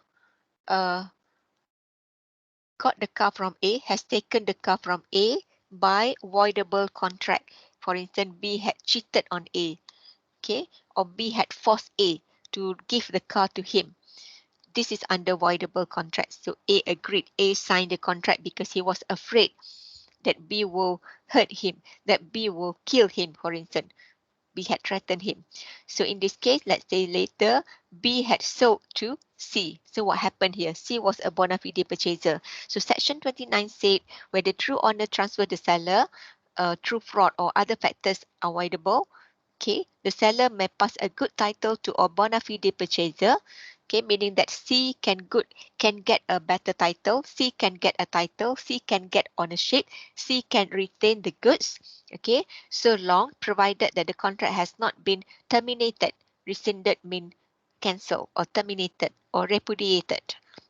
got the car from A, has taken the car from A by voidable contract. For instance, B had cheated on A, okay, or B had forced A to give the car to him. This is under voidable contract. So A agreed. A signed the contract because he was afraid that B will hurt him, that B will kill him, for instance. B had threatened him. So in this case, let's say later, B had sold to C. So what happened here? C was a bona fide purchaser. So Section 29 said where the true owner transferred the seller through fraud or other factors avoidable, okay, the seller may pass a good title to a bona fide purchaser, okay, meaning that C can get a better title, C can get a title, C can get ownership, C can retain the goods, okay, so long provided that the contract has not been terminated. Rescinded mean cancelled or terminated or repudiated,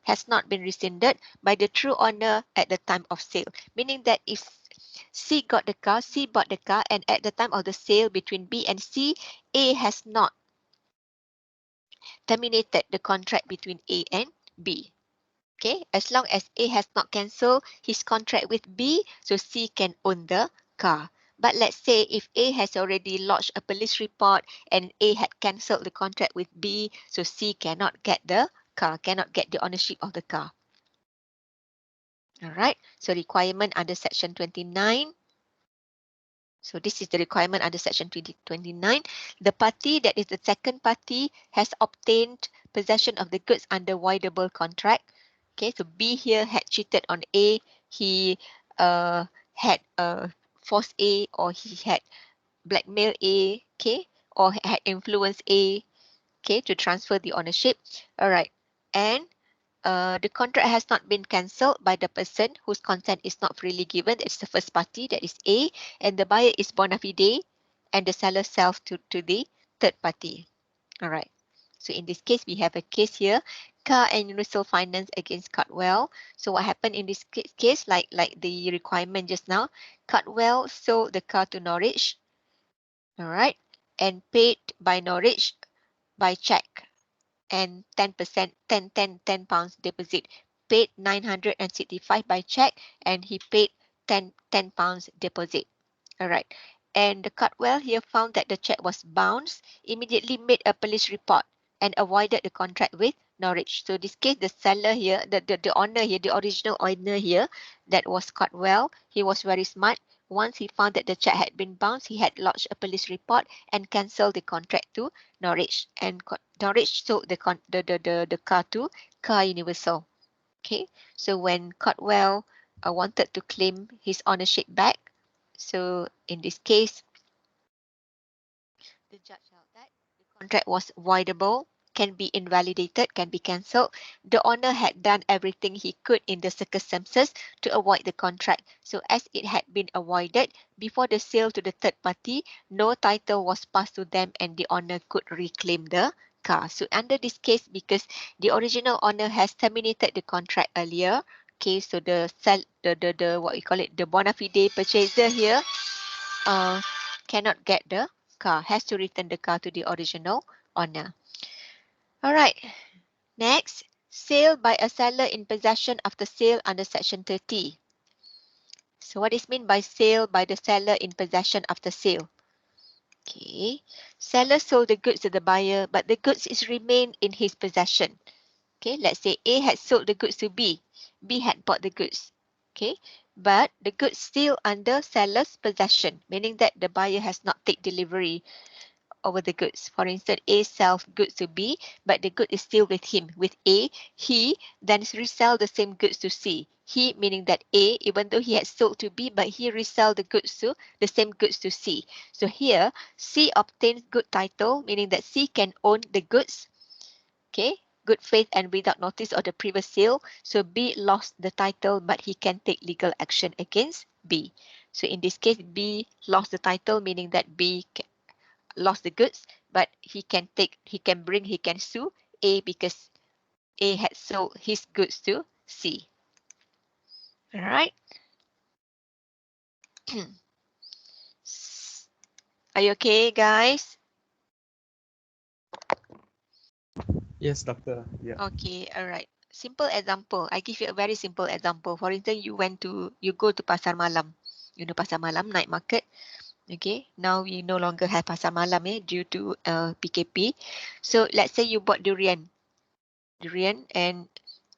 has not been rescinded by the true owner at the time of sale, meaning that if C got the car, C bought the car, and at the time of the sale between B and C, A has not terminated the contract between A and B. Okay, as long as A has not cancelled his contract with B, so C can own the car. But let's say if A has already lodged a police report and A had cancelled the contract with B, so C cannot get the car, cannot get the ownership of the car. All right, so requirement under Section 29. So this is the requirement under Section 29. The party, that is the second party, has obtained possession of the goods under voidable contract. Okay, so B here had cheated on A. He had forced A, or he had blackmailed A, okay, or had influenced A, okay, to transfer the ownership. All right, and the contract has not been cancelled by the person whose consent is not freely given. It's the first party, that is A, and the buyer is bona fide, and the seller sells to the third party. All right. So in this case, we have a case here, Car and Universal Finance against Cardwell. So what happened in this case, like the requirement just now, Cardwell sold the car to Norwich, all right, and paid by Norwich by check, and 10%, 10 pounds deposit. Paid 965 by check, and he paid 10 pounds deposit. All right. And the Cardwell here found that the check was bounced, immediately made a police report and avoided the contract with Norwich. So this case, the seller here, the owner here, the original owner here, that was Cardwell, he was very smart. Once he found that the check had been bounced, he had lodged a police report and cancelled the contract to Norwich. And Norwich sold the car to Car Universal. Okay, so when Cotwell wanted to claim his ownership back, so in this case, the judge held that the contract was voidable, can be invalidated, can be cancelled. The owner had done everything he could in the circumstances to avoid the contract. So as it had been avoided before the sale to the third party, no title was passed to them and the owner could reclaim the car. So under this case, because the original owner has terminated the contract earlier, okay, so the what you call it, the bona fide purchaser here cannot get the car, has to return the car to the original owner. All right, next, sale by a seller in possession after sale under Section 30. So what is meant by sale by the seller in possession after sale? Okay, seller sold the goods to the buyer, but the goods is remain in his possession. Okay, let's say A had sold the goods to B. B had bought the goods. Okay, but the goods still under seller's possession, meaning that the buyer has not take delivery over the goods. For instance, A sells goods to B, but the good is still with him, with A. He then resell the same goods to C. He meaning that A, even though he had sold to B, but he resell the goods to the same goods to C. So here, C obtains good title, meaning that C can own the goods. Okay, good faith and without notice of the previous sale. So B lost the title, but he can take legal action against B. So in this case, B lost the title, meaning that B lost the goods, but he can sue A because A had sold his goods to C. All right. Are you okay, guys? Yes, doctor. Yeah. Okay, all right. Simple example. I give you a very simple example. For instance, you go to Pasar Malam. You know Pasar Malam, night market. Okay, now we no longer have Pasar Malam due to PKP. So let's say you bought durian. And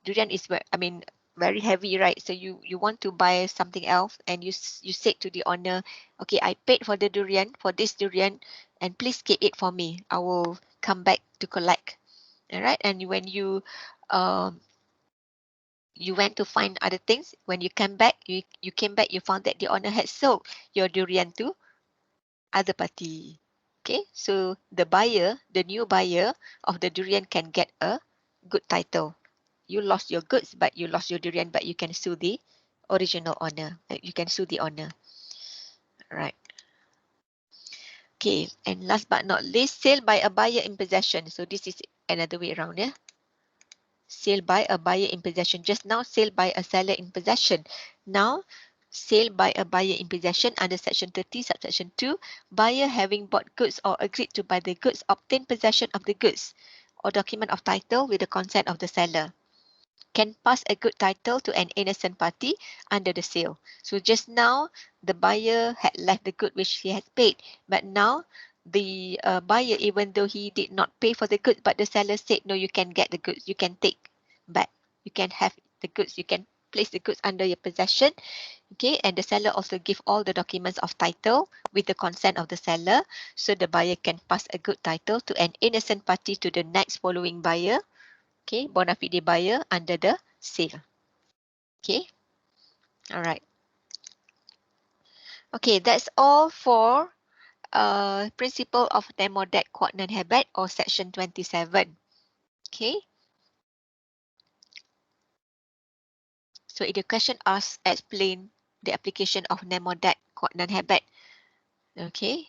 durian is very heavy, right? So you want to buy something else and you said to the owner, okay, I paid for the durian, for this durian, and please keep it for me. I will come back to collect. All right, and when um you went to find other things, when you came back, you came back, you found that the owner had sold your durian to other party. Okay, so the new buyer of the durian can get a good title. You lost your goods, but you lost your durian, but you can sue the original owner. You can sue the owner. Right. Okay, and last but not least, sale by a buyer in possession. So this is another way around, yeah. Sale by a buyer in possession. Just now, sale by a seller in possession. Now, sale by a buyer in possession under Section 30, subsection 2, buyer having bought goods or agreed to buy the goods obtain possession of the goods or document of title with the consent of the seller. Can pass a good title to an innocent party under the sale. So just now, the buyer had left the good which he had paid, but now the buyer, even though he did not pay for the goods, but the seller said, no, you can get the goods, you can take back, you can have the goods, you can place the goods under your possession. Okay, and the seller also give all the documents of title with the consent of the seller, so the buyer can pass a good title to an innocent party to the next following buyer. Okay, bona fide buyer under the sale. Okay, all right. Okay, that's all for principle of demo debt quad non-habit or section 27. Okay, so if the question asks, explain the application of Nemo debt quad non-habit. Okay,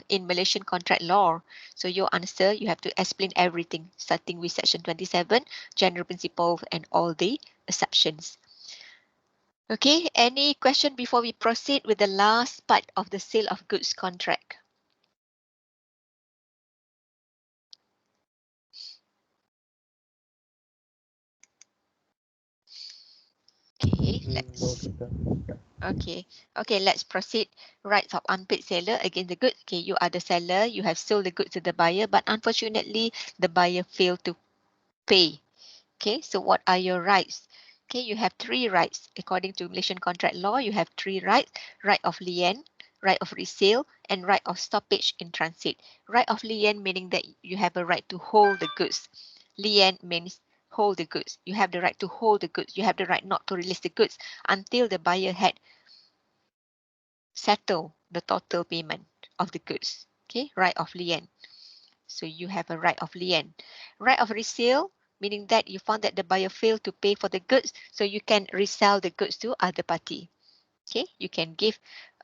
in Malaysian contract law. So your answer, you have to explain everything, starting with section 27, general principle and all the exceptions. Okay, any question before we proceed with the last part of the sale of goods contract? Okay, No, let's doctor. Yeah. let's proceed. Rights of unpaid seller against the goods. Okay, you are the seller, you have sold the goods to the buyer, but unfortunately the buyer failed to pay. Okay, so what are your rights? Okay, you have three rights. According to Malaysian contract law, you have three rights: right of lien, right of resale, and right of stoppage in transit. Right of lien meaning that you have a right to hold the goods. Lien means hold the goods. You have the right to hold the goods. You have the right not to release the goods until the buyer had settled the total payment of the goods. Okay, right of lien. So you have a right of lien. Right of resale, meaning that you found that the buyer failed to pay for the goods, so you can resell the goods to other party. Okay, you can give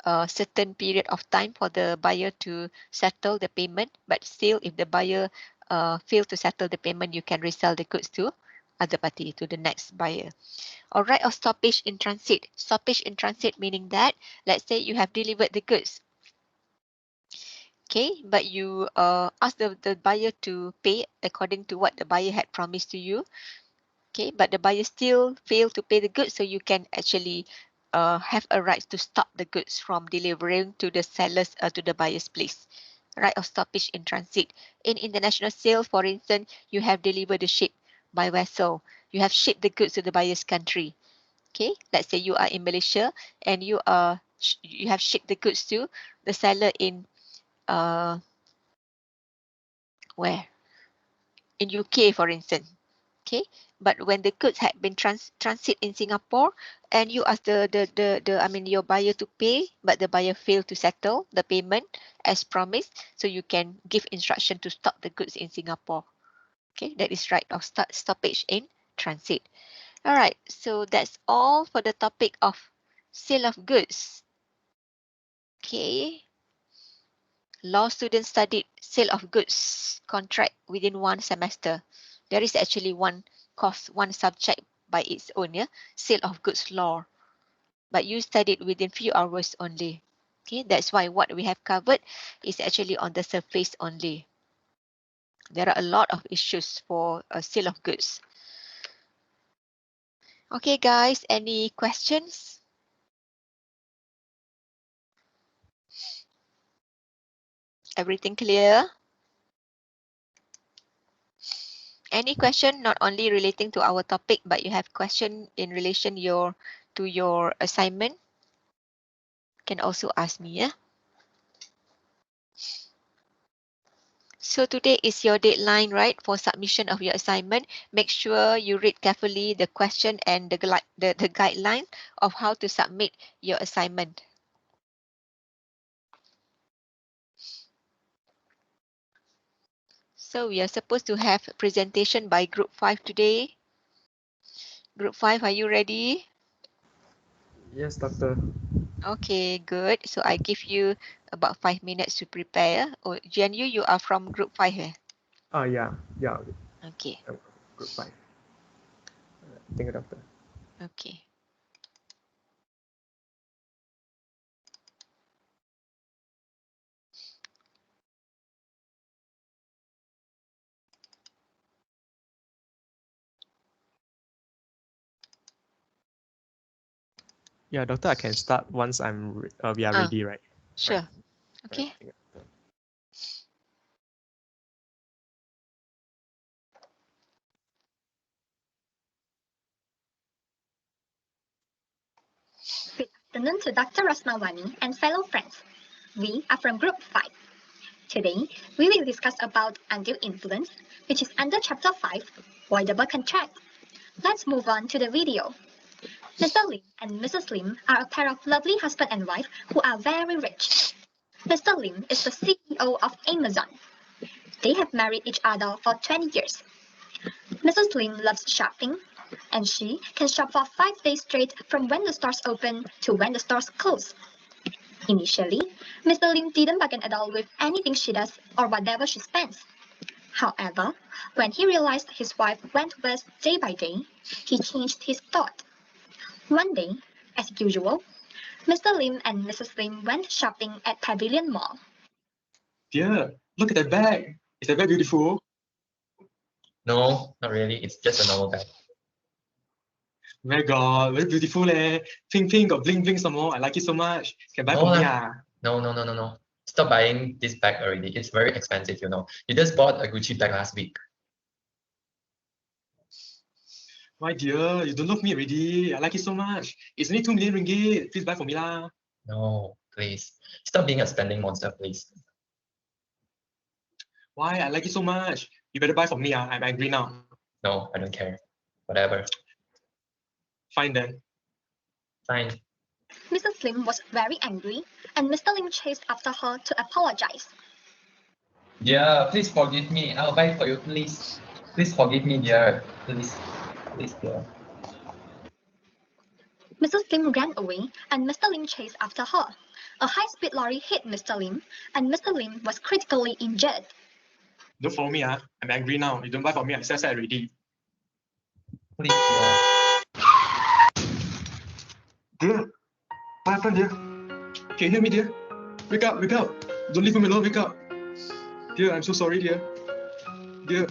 a certain period of time for the buyer to settle the payment, but still if the buyer failed to settle the payment, you can resell the goods to other party, to the next buyer. Or right of stoppage in transit. Stoppage in transit meaning that, let's say you have delivered the goods, okay, but you ask the buyer to pay according to what the buyer had promised to you, okay, but the buyer still failed to pay the goods, so you can actually have a right to stop the goods from delivering to the sellers, to the buyer's place. Right of stoppage in transit. In international sale, for instance, you have delivered the ship by vessel. You have shipped the goods to the buyer's country. Okay, let's say you are in Malaysia and you have shipped the goods to the seller in uh, where? In UK, for instance. Okay, but when the goods had been transit in Singapore and you ask your buyer to pay, but the buyer failed to settle the payment as promised, so you can give instruction to stop the goods in Singapore. Okay, that is right of stoppage in transit. All right, so that's all for the topic of sale of goods. Okay, law students studied sale of goods contract within one semester. There is actually one course, one subject by its own, yeah, sale of goods law. But you studied within few hours only. Okay, that's why what we have covered is actually on the surface only. There are a lot of issues for a sale of goods. Okay, guys, any questions? Everything clear? Any question not only relating to our topic, but you have question in relation to your assignment? Can also ask me, yeah? So today is your deadline, right, for submission of your assignment. Make sure you read carefully the question and the guideline of how to submit your assignment. So we are supposed to have a presentation by group 5 today. Group 5, are you ready? Yes, doctor. Okay, good. So I give you about 5 minutes to prepare. Oh, Jianyu, you are from group 5, eh? Yeah. Okay, Group 5. Thank you, doctor. okay. Yeah, doctor, I can start once we are ready, right? Sure. Right. Okay. Thank you, doctor. Good afternoon to Dr. Rasmawani and fellow friends. We are from Group 5. Today, we will discuss about undue influence, which is under Chapter 5, Voidable Contract. Let's move on to the video. Mr. Lim and Mrs. Lim are a pair of lovely husband and wife who are very rich. Mr. Lim is the CEO of Amazon. They have married each other for 20 years. Mrs. Lim loves shopping, and she can shop for 5 days straight from when the stores open to when the stores close. Initially, Mr. Lim didn't bargain at all with anything she does or whatever she spends. However, when he realized his wife went west day by day, he changed his thought. One day, as usual, Mr. Lim and Mrs. Lim went shopping at Pavilion Mall. Dear, look at that bag. Is that bag beautiful? No, not really. It's just a normal bag. My God, very beautiful leh. Pink pink, got bling bling some more. I like it so much. Can buy No for me lah. ah. No. Stop buying this bag already. It's very expensive, you know. You just bought a Gucci bag last week. My dear, you don't love me already. I like it so much. It's only 2 million ringgit. Please buy for me lah. No, please. Stop being a spending monster, please. Why? I like it so much. You better buy for me. I'm angry now. No, I don't care. Whatever. Fine then. Fine. Mrs. Lim was very angry, and Mr. Lim chased after her to apologize. Yeah, please forgive me. I'll buy for you, please. Please forgive me, dear. Please. Please, dear. Mrs. Lim ran away, and Mr. Lim chased after her. A high-speed lorry hit Mr. Lim, and Mr. Lim was critically injured. Don't follow me. I'm angry now. You don't buy for me. I said already. Please, dear. Dear, what happened, dear? Can you hear me, dear? Wake up, wake up. Don't leave me alone, wake up. Dear, I'm so sorry, dear. Dear.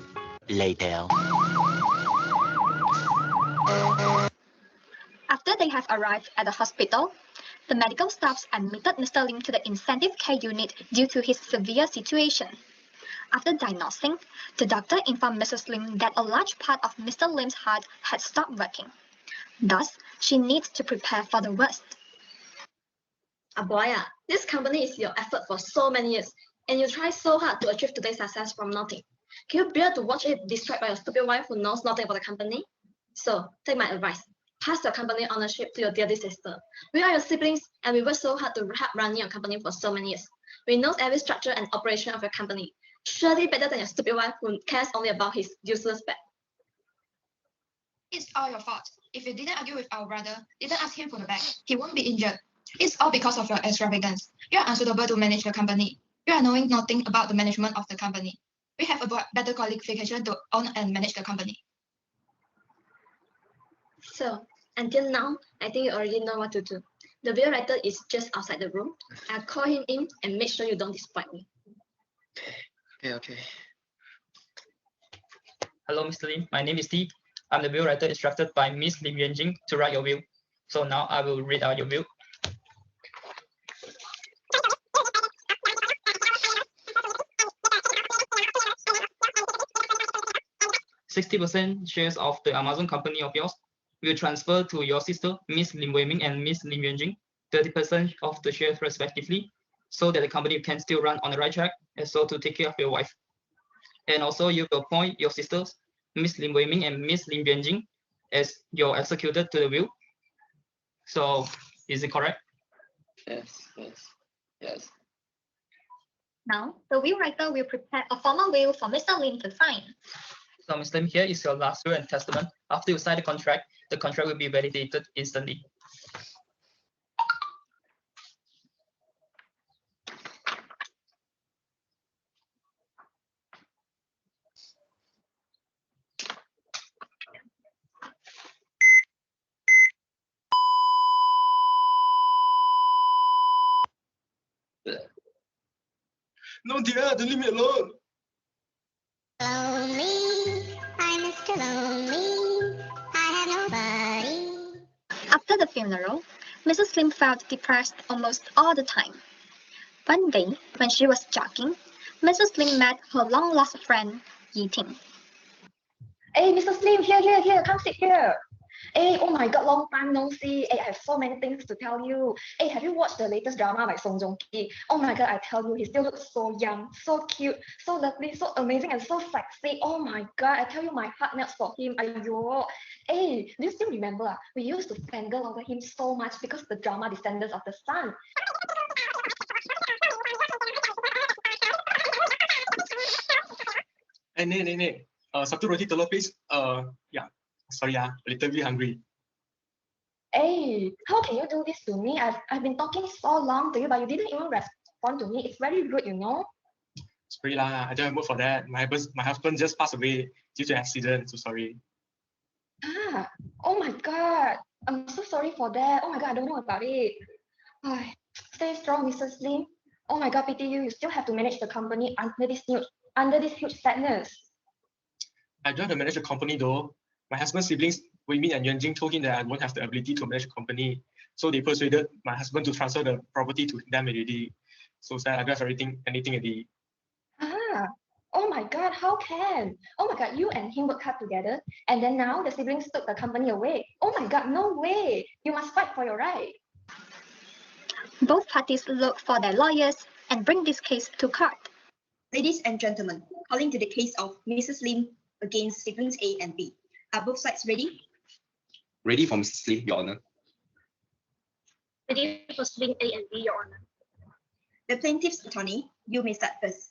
Later. After they have arrived at the hospital, the medical staff admitted Mr. Lim to the intensive care unit due to his severe situation. After diagnosing, the doctor informed Mrs. Lim that a large part of Mr. Lim's heart had stopped working. Thus, she needs to prepare for the worst. Aboya, this company is your effort for so many years, and you try so hard to achieve today's success from nothing. Can you bear to watch it destroyed by a stupid wife who knows nothing about the company? So, take my advice. Pass your company ownership to your dearest sister. We are your siblings, and we worked so hard to help run your company for so many years. We know every structure and operation of your company. Surely better than your stupid wife who cares only about his useless pet. It's all your fault. If you didn't argue with our brother, didn't ask him for the bag, he won't be injured. It's all because of your extravagance. You are unsuitable to manage the company. You are knowing nothing about the management of the company. We have a better qualification to own and manage the company. So, until now, I think you already know what to do. The bill writer is just outside the room. I'll call him in and make sure you don't disappoint me. Okay. Hello, Mr. Lim. My name is T. I'm the will writer instructed by Miss Lim Yuanjing to write your will. So now I will read out your will. %60 shares of the Amazon company of yours will transfer to your sister, Miss Lim Wei-ming and Miss Lim Yuanjing, 30% of the shares respectively, so that the company can still run on the right track and so to take care of your wife. And also you will appoint your sisters, Miss Lim Wei-ming and Miss Lim Yuanjing, as your executor to the will. So is it correct? Yes. Now, the will writer will prepare a formal will for Mr. Lim to sign. So Mr. Lim, here is your last will and testament. After you sign the contract will be validated instantly. No, dear, don't leave me alone. Lonely, I'm Mr. Lonely, I have nobody. After the funeral, Mrs. Lim felt depressed almost all the time. One day, when she was jogging, Mrs. Lim met her long-lost friend, Yi Ting. Hey, Mrs. Lim, here, come sit here. Hey, oh my god, long time no see. Hey, I have so many things to tell you. Hey, have you watched the latest drama by Song Joong Ki? Oh my god, I tell you, he still looks so young, so cute, so lovely, so amazing, and so sexy. Oh my god, I tell you, my heart melts for him. Ayo. Hey, do you still remember? We used to fangirl over him so much because of the drama Descendants of the Sun. Hey, nee. Satu roti telur, please. Yeah. Sorry, a little bit hungry. Hey, how can you do this to me? I've been talking so long to you, but you didn't even respond to me. It's very rude, you know. Sorry lah, I don't have mood for that. My husband just passed away due to an accident, so sorry. Ah, oh my god. I'm so sorry for that. Oh my god, I don't know about it. Stay strong, Mrs. Lim. Oh my god, pity you. You still have to manage the company under this huge sadness. I don't have to manage the company though. My husband's siblings, Wei-ming and Yuanjing, told him that I won't have the ability to manage the company. So they persuaded my husband to transfer the property to them already. So sad, I don't have anything already. Ah, oh Oh my God, how can? Oh my God, you and him work hard together, and then now the siblings took the company away. Oh my God, no way. You must fight for your right. Both parties look for their lawyers and bring this case to court. Ladies and gentlemen, calling to the case of Mrs. Lim against siblings A and B. Are both sides ready? Ready for Mrs. Lim, Your Honor. Ready for sibling A and B, Your Honor. The plaintiff's attorney, you may start first.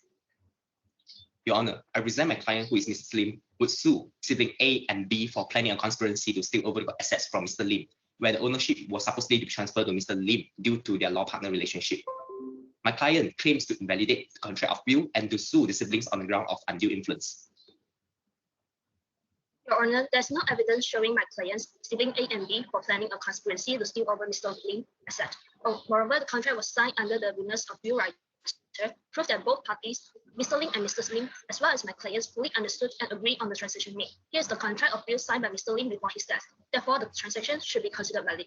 Your Honor, I present my client, who is Mrs. Lim, would sue sibling A and B for planning a conspiracy to steal over the assets from Mr. Lim, where the ownership was supposedly to be transferred to Mr. Lim due to their law partner relationship. My client claims to invalidate the contract of will and to sue the siblings on the ground of undue influence. Your Honor, there's no evidence showing my clients, sibling A and B, for planning a conspiracy to steal over Mr. Lim's asset. Moreover, the contract was signed under the witness of will right, prove that both parties, Mr. Lim and Mr. Lim, as well as my clients, fully understood and agreed on the transaction made. Here's the contract of will signed by Mr. Lim before his death. Therefore, the transaction should be considered valid.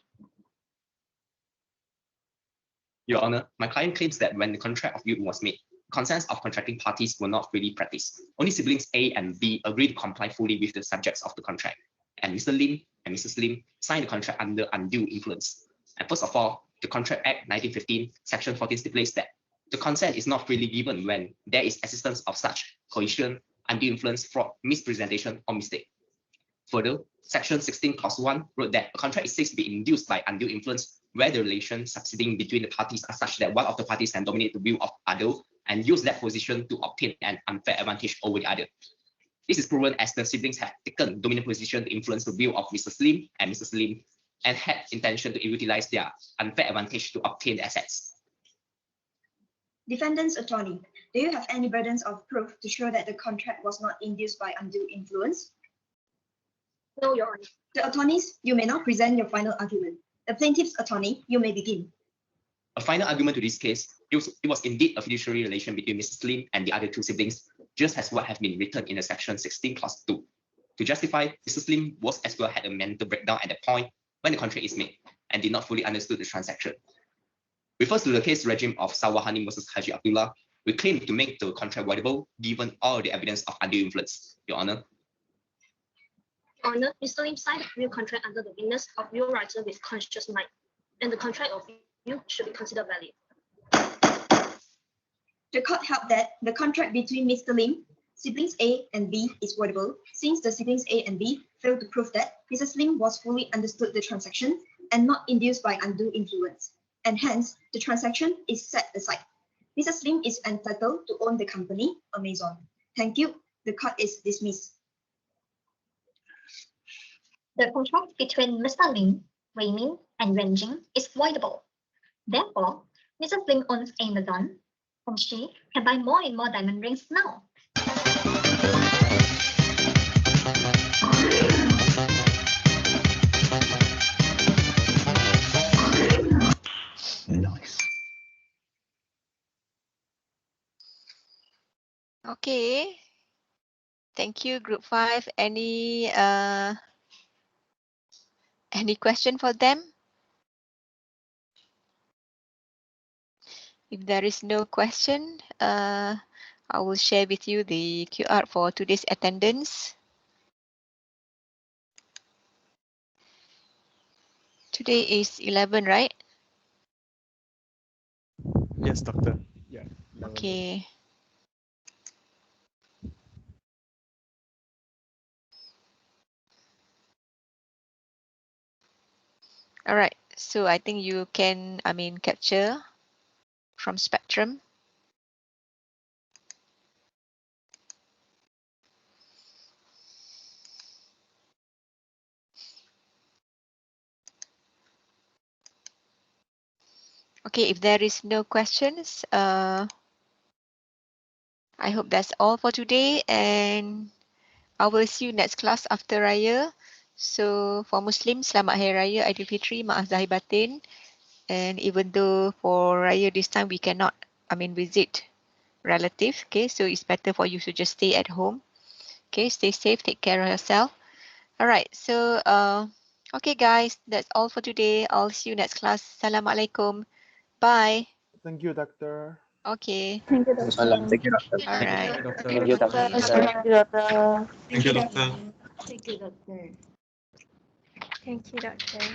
Your Honor, my client claims that when the contract of will was made, consents of contracting parties were not freely practiced. Only siblings A and B agreed to comply fully with the subjects of the contract, and Mr. Lim and Mrs. Lim signed the contract under undue influence. And first of all, the Contract Act 1915, Section 14 stipulates that the consent is not freely given when there is existence of such coercion, undue influence, fraud, misrepresentation, or mistake. Further, Section 16, Clause 1 wrote that a contract is said to be induced by undue influence where the relations succeeding between the parties are such that one of the parties can dominate the will of other and use that position to obtain an unfair advantage over the other. This is proven as the siblings have taken dominant position to influence the will of Mr. Lim and Mrs. Lim and had intention to utilize their unfair advantage to obtain the assets. Defendant's attorney, do you have any burdens of proof to show that the contract was not induced by undue influence? No, Your Honor. The attorneys, you may now present your final argument. The plaintiff's attorney, you may begin. A final argument to this case, it was indeed a fiduciary relation between Mrs. Lim and the other two siblings, just as what has been written in the Section 16, Clause 2. To justify, Mrs. Lim was as well had a mental breakdown at the point when the contract is made and did not fully understood the transaction. Refers to the case regime of Sawahani versus Haji Abdullah, we claim to make the contract voidable given all the evidence of undue influence, Your Honor. Your Honor, Mr. Lim signed the will contract under the witness of will writer with conscious mind, and the contract of will should be considered valid. The court held that the contract between Mr. Lim, siblings A and B is voidable since the siblings A and B failed to prove that Mrs. Lim was fully understood the transaction and not induced by undue influence, and hence the transaction is set aside. Mrs. Lim is entitled to own the company, Amazon. Thank you. The court is dismissed. The contract between Mr. Lim, Wei Min, and Yuan Jing is voidable. Therefore, Mrs. Lim owns Amazon, and she can buy more and more diamond rings now. Nice. Okay. Thank you, Group 5. Any question for them? If there is no question, I will share with you the QR for today's attendance. Today is 11, right? Yes, Doctor. Yeah. Okay. All right. So I think you can, capture from Spectrum. Okay, if there is no questions, I hope that's all for today, and I will see you next class after Raya. So for Muslims, Selamat Hari Raya Aidilfitri, Maaf Zahir Batin. And even though for Raya this time we cannot, visit relatives, okay, so it's better for you to just stay at home. Okay, stay safe, take care of yourself. All right, so okay guys, that's all for today. I'll see you next class. Assalamualaikum. Bye. Thank you, Doctor. Okay. Thank you, Waalaikumsalam. Thank you, doctor. All right. Thank you, doctor. Thank you, doctor. Thank you, doctor. Thank you, doctor. Thank you, doctor.